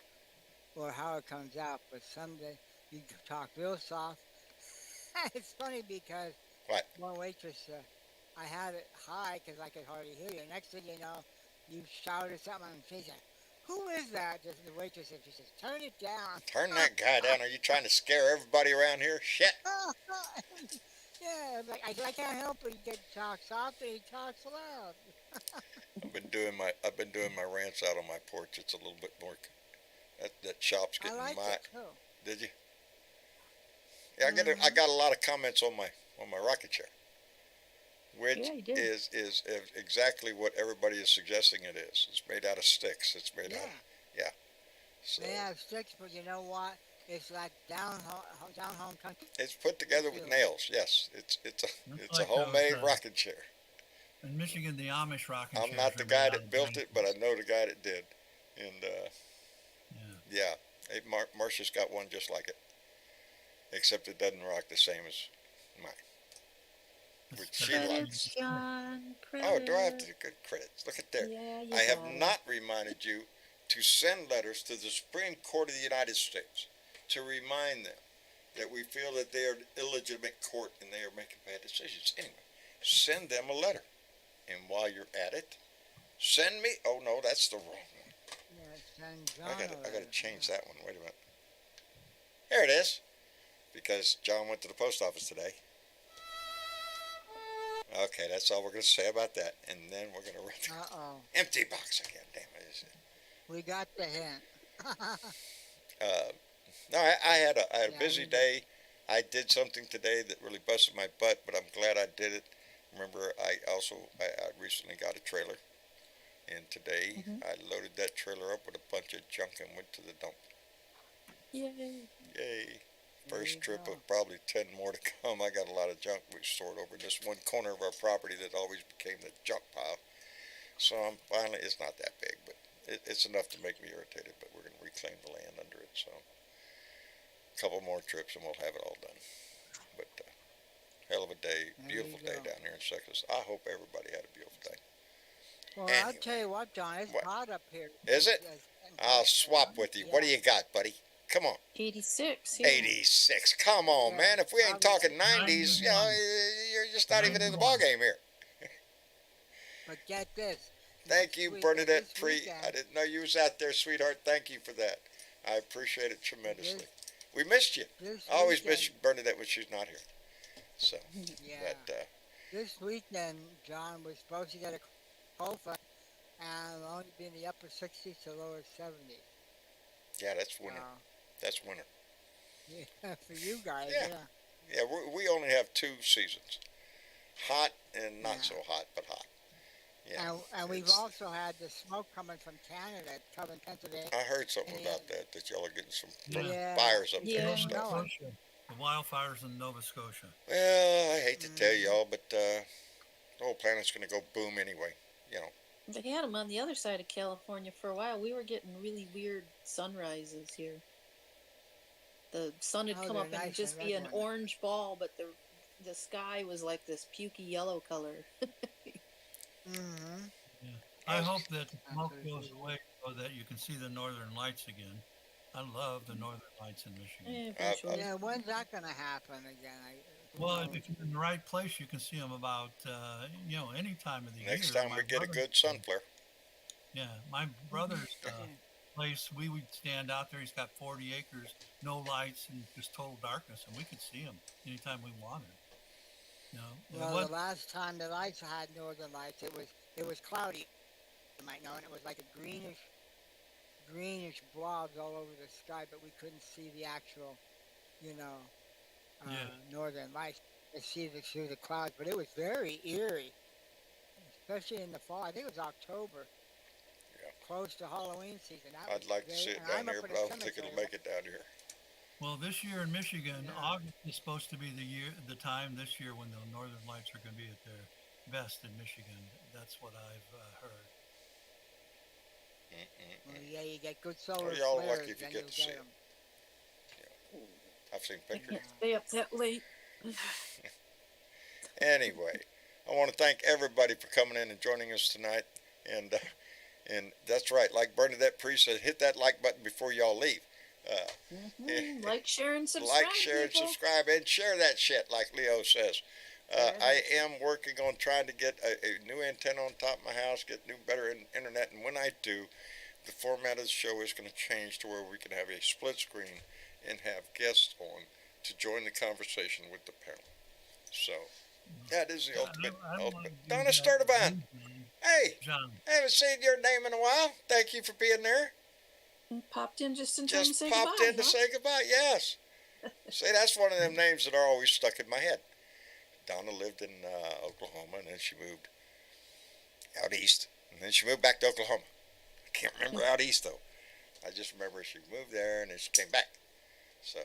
or how it comes out, but someday you talk real soft. It's funny because What? one waitress, I had it high because I could hardly hear you. Next thing you know, you shouted something and she said, "Who is that?" Just the waitress said, she says, "Turn it down." Turn that guy down. Are you trying to scare everybody around here? Shit. Yeah, like I can't help it. He gets talk soft and he talks loud. I've been doing my rants out on my porch. It's a little bit more. That shop's I getting like my. it too. Did you? Yeah, I got a lot of comments on my rocket chair, which Yeah, you did. is exactly what everybody is suggesting it is. It's made out of sticks. It's made Yeah. out. Yeah. So They have sticks, but you know what? It's like down home country. it's put together with nails. Yes, it's a like homemade those, rocket chair. In Michigan, the Amish rocking I'm chairs not the are guy made out that of built it, but I know the guy that did. And Yeah. yeah, Marcia's got one just like it, except it doesn't rock the same as mine. Which she Credits, likes. John. Credits. Oh, do I have to do good credits? Look at there. Yeah, you I have got it. not reminded you to send letters to the Supreme Court of the United States to remind them that we feel that they are an illegitimate court and they are making bad decisions. Anyway, send them a letter. And while you're at it, send me. Oh no, that's the wrong one. Yeah, send John I gotta change that one. Wait a minute. There it is. Because John went to the post office today. Okay, that's all we're gonna say about that. And then we're gonna rent the empty box again. Damn it! We got the hint. No, I had a busy day. I did something today that really busted my butt, but I'm glad I did it. Remember, I recently got a trailer, and today I loaded that trailer up with a bunch of junk and went to the dump. Yay. Yay! First trip of probably 10 more to come. I got a lot of junk we stored over in this one corner of our property that always became the junk pile. So I'm finally, it's not that big, but it's enough to make me irritated. But we're going to reclaim the land under it. So a couple more trips and we'll have it all done. But hell of a day, beautiful day down here in Texas. I hope everybody had a beautiful day. Well, Anyway. I'll tell you what, John, it's hot up here. Is it? I'll swap with you. What do you got, buddy? Come on. 86. Yeah. 86. Come on, Yeah, man. If we ain't talking obviously. 90s, you know, you're just not even in the ball game here. But get this. Thank you, This Bernadette Free. weekend- I didn't know you was out there, sweetheart. Thank you for that. I appreciate it tremendously. We missed you. This I always miss weekend- you, Bernadette, when she's not here. So, Yeah. but, This weekend, John, we're supposed to get a cold front, and it'll only be in the upper 60s to lower 70s. yeah, that's winter. That's winter. Yeah, for you guys, Yeah. yeah. Yeah, we only have 2 seasons. Hot and not Yeah. so hot, but hot. Yeah. And we've it's- also had the smoke coming from Canada, covering Pennsylvania. I heard something Yeah. about that y'all are getting some Yeah. fires up there Yeah. and stuff. No. The wildfires in Nova Scotia. Well, I hate to tell y'all, but the whole planet's going to go boom anyway. You know, They had them on the other side of California for a while. We were getting really weird sunrises here. The sun would Oh, come they're up and nice just and be red an ones. orange ball, but the sky was like this pukey yellow color. Mm-hmm. I hope that the smoke Absolutely. goes away so that you can see the northern lights again. I love the northern lights in Michigan. Yeah, eventually. Yeah, when's that going to happen again? Who Well, knows? if you're in the right place, you can see them about, any time of the year. next time My we get a brother- good sun flare. Yeah, my brother's place, we would stand out there. He's got 40 acres, no lights, and just total darkness, and we could see him anytime we wanted. You know, Well, the last time that I had northern lights, it was cloudy. You might know, and it was like a greenish blobs all over the sky, but we couldn't see the actual, you know, Yeah. northern lights. To see through the clouds, but it was very eerie, especially in the fall. I think it was October, Yeah. close to Halloween season. That I'd was like to very, see it and down I'm up here, in but a I don't think it'll cemetery. make it down here. Well, this year in Michigan, Yeah. August is supposed to be the time this year when the northern lights are going to be at their best in Michigan. That's what I've heard. Well, yeah, you get good Well, solar y'all flares, lucky if you then get you'll to see get it. them. I've seen I pictures. can't stay up that late. Anyway, I want to thank everybody for coming in and joining us tonight. And that's right, like Bernadette Priest said, hit that like button before y'all leave. Like, share, and subscribe. Like, share, people. and subscribe, and share that shit, like Leo says. I am working on trying to get a new antenna on top of my house, get better internet, and when I do, the format of the show is going to change to where we can have a split screen and have guests on to join the conversation with the panel. So, that is the ultimate. Donna Sturdivant. Hey, John. I haven't seen your name in a while. Thank you for being there. Popped in just in time to Just say popped goodbye, in to huh? say goodbye. Yes. See, that's one of them names that are always stuck in my head. Donna lived in Oklahoma, and then she moved out east, and then she moved back to Oklahoma. I can't remember out east though. I just remember she moved there, and then she came back. So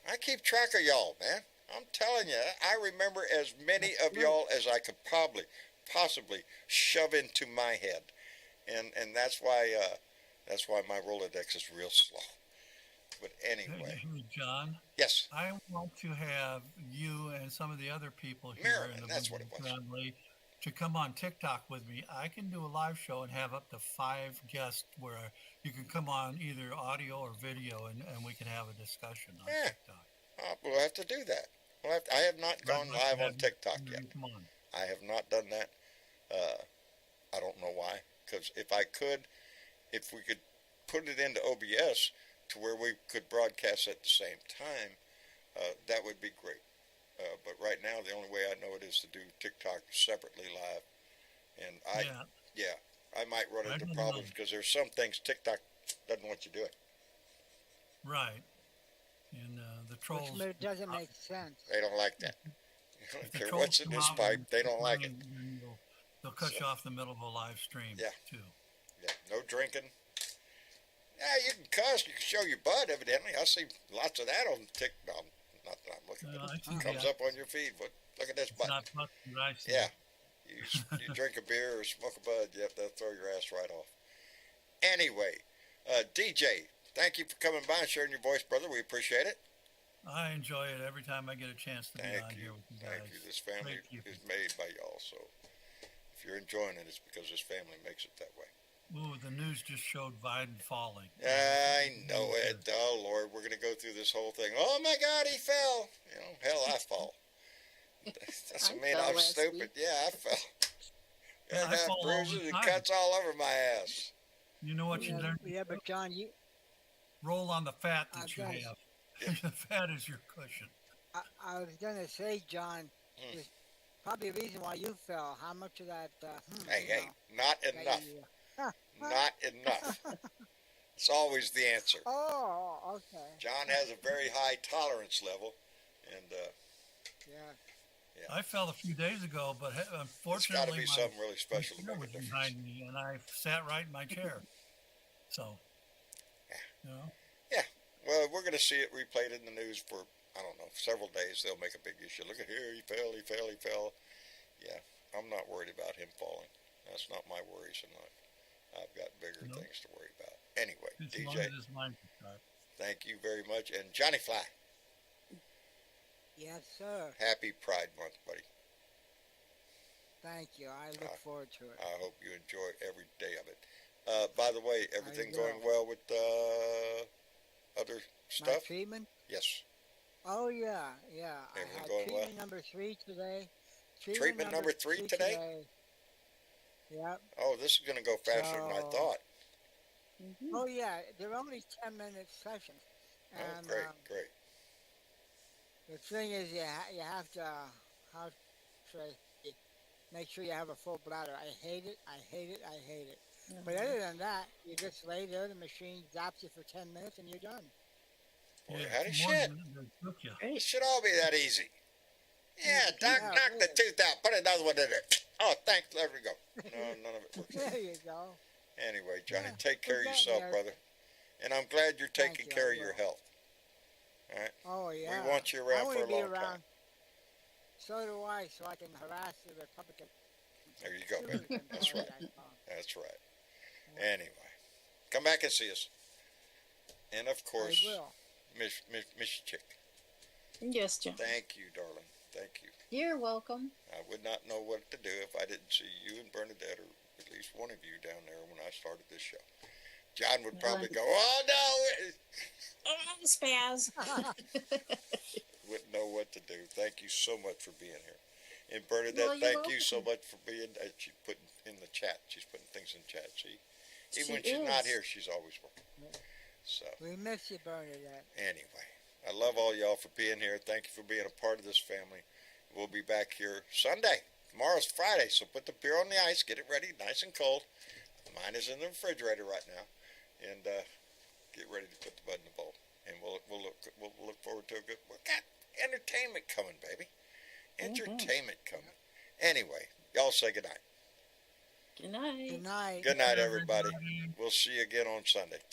I keep track of y'all, man. I'm telling you, I remember as many of y'all as I could possibly shove into my head, and that's why my Rolodex is real slow. But anyway, Hey, John. yes, I want to have you and some of the other people here Marilyn, in the that's what it was. family to come on TikTok with me. I can do a live show and have up to 5 guests where you can come on either audio or video, and we can have a discussion on Yeah. TikTok. We'll have to do that. I have not gone I'd like to live on have you TikTok yet. Come on. I have not done that. I don't know why. Because if we could put it into OBS to where we could broadcast at the same time, that would be great. But right now, the only way I know it is to do TikTok separately live. And I might run I into don't problems know. because there's some things TikTok doesn't want you doing. Right. And the trolls. Which doesn't make sense. They don't like that. I if don't the care trolls what's in come this out pipe, and they don't like it. then they'll cut you off the middle of a live stream, Yeah. too. Yeah, no drinking. Yeah, you can cuss. You can show your butt, evidently. I see lots of that on TikTok. Not that I'm looking No, at I it. see Comes that. up on your feed. Look at this It's butt. not much that I see. Yeah. You drink a beer or smoke a bud, yep, they'll throw your ass right off. Anyway, DJ, thank you for coming by and sharing your voice, brother. We appreciate it. I enjoy it every time I get a chance to be Thank on you. here with you guys. Thank you. This family Great people. is made by y'all, so if you're enjoying it, it's because this family makes it that way. Ooh, the news just showed Biden falling. I know it. Oh, Lord, we're going to go through this whole thing. Oh, my God, he fell. You know, hell, I fall. Doesn't mean fell I'm last stupid. week. Yeah, I fell. Yeah, And I I have fall all the bruises and time. cuts all over my ass. You know what you learn? Yeah, but John, Roll on the fat that I've you got- have. The fat is your cushion. I was gonna say, John, there's probably a reason why you fell. How much of that? Hey, not that enough. you- Not enough. It's always the answer. Oh, okay. John has a very high tolerance level, and Yeah. I fell a few days ago, but it's got to unfortunately, be my something really special to chair make was a difference. behind me, and I sat right in my chair. So, you know, Well, we're going to see it replayed in the news for, I don't know, several days. They'll make a big issue. Look at here, he fell. Yeah, I'm not worried about him falling. That's not my worries in life. I've got bigger Nope. things to worry about. Anyway, as long DJ, as his mind is sharp. thank you very much. And Johnny Fly, Yes, sir. happy Pride Month, buddy. Thank you. I look forward to it. I hope you enjoy every day of it. By the way, everything will. going well with other My stuff? treatment? Yes. Oh yeah. Everything I had going well? treatment number 3 today. Treatment number 3 today? Yep. Oh, this is going to go faster than I So- thought. Oh yeah, they're only 10-minute sessions. Oh, And great. the thing is, you have to X-ray. Make sure you have a full bladder. I hate it. I hate it. I hate it. But Mhm. other than that, you just lay there. The machine zaps you for 10 minutes, and you're done. Boy, Yeah, howdy more shit. than they took you. It Great. should all be that easy. Yeah, Mhm. doc, Yeah, knock the really. tooth out. Put another one in there. Oh, thanks. There we go. No, none of it works. There you go. Anyway, Johnny, Yeah, take care we're of getting yourself, there. brother. And I'm glad you're Thank taking you, care I of your will. health. All right? Oh, yeah. We want you I around want for to a be long around. time. So do I, so I can harass the Republican. There you go, baby. Republican That's Party, right. I thought. That's right. Anyway, come back and see us. And of I course, will. Miss Chick. Yes, John. Thank you, darling. Thank you. You're welcome. I would not know what to do if I didn't see you and Bernadette, or at least one of you down there when I started this show. John would probably go, "Oh no," Oh, spaz. wouldn't know what to do. Thank you so much for being here. And Bernadette, Well, you're thank you so welcome. much for being. She's putting in the chat. She's putting things in chat. See, even She when she's not is. here, she's always working. So We miss you, Bernadette. anyway, I love all y'all for being here. Thank you for being a part of this family. We'll be back here Sunday. Tomorrow's Friday, so put the beer on the ice, get it ready, nice and cold. Mine is in the refrigerator right now, and get ready to put the bud in the bowl. And we'll look forward to a good. We got entertainment coming, baby. Entertainment coming. Anyway, y'all say good night. Good night. Good night. Good night, everybody. We'll see you again on Sunday.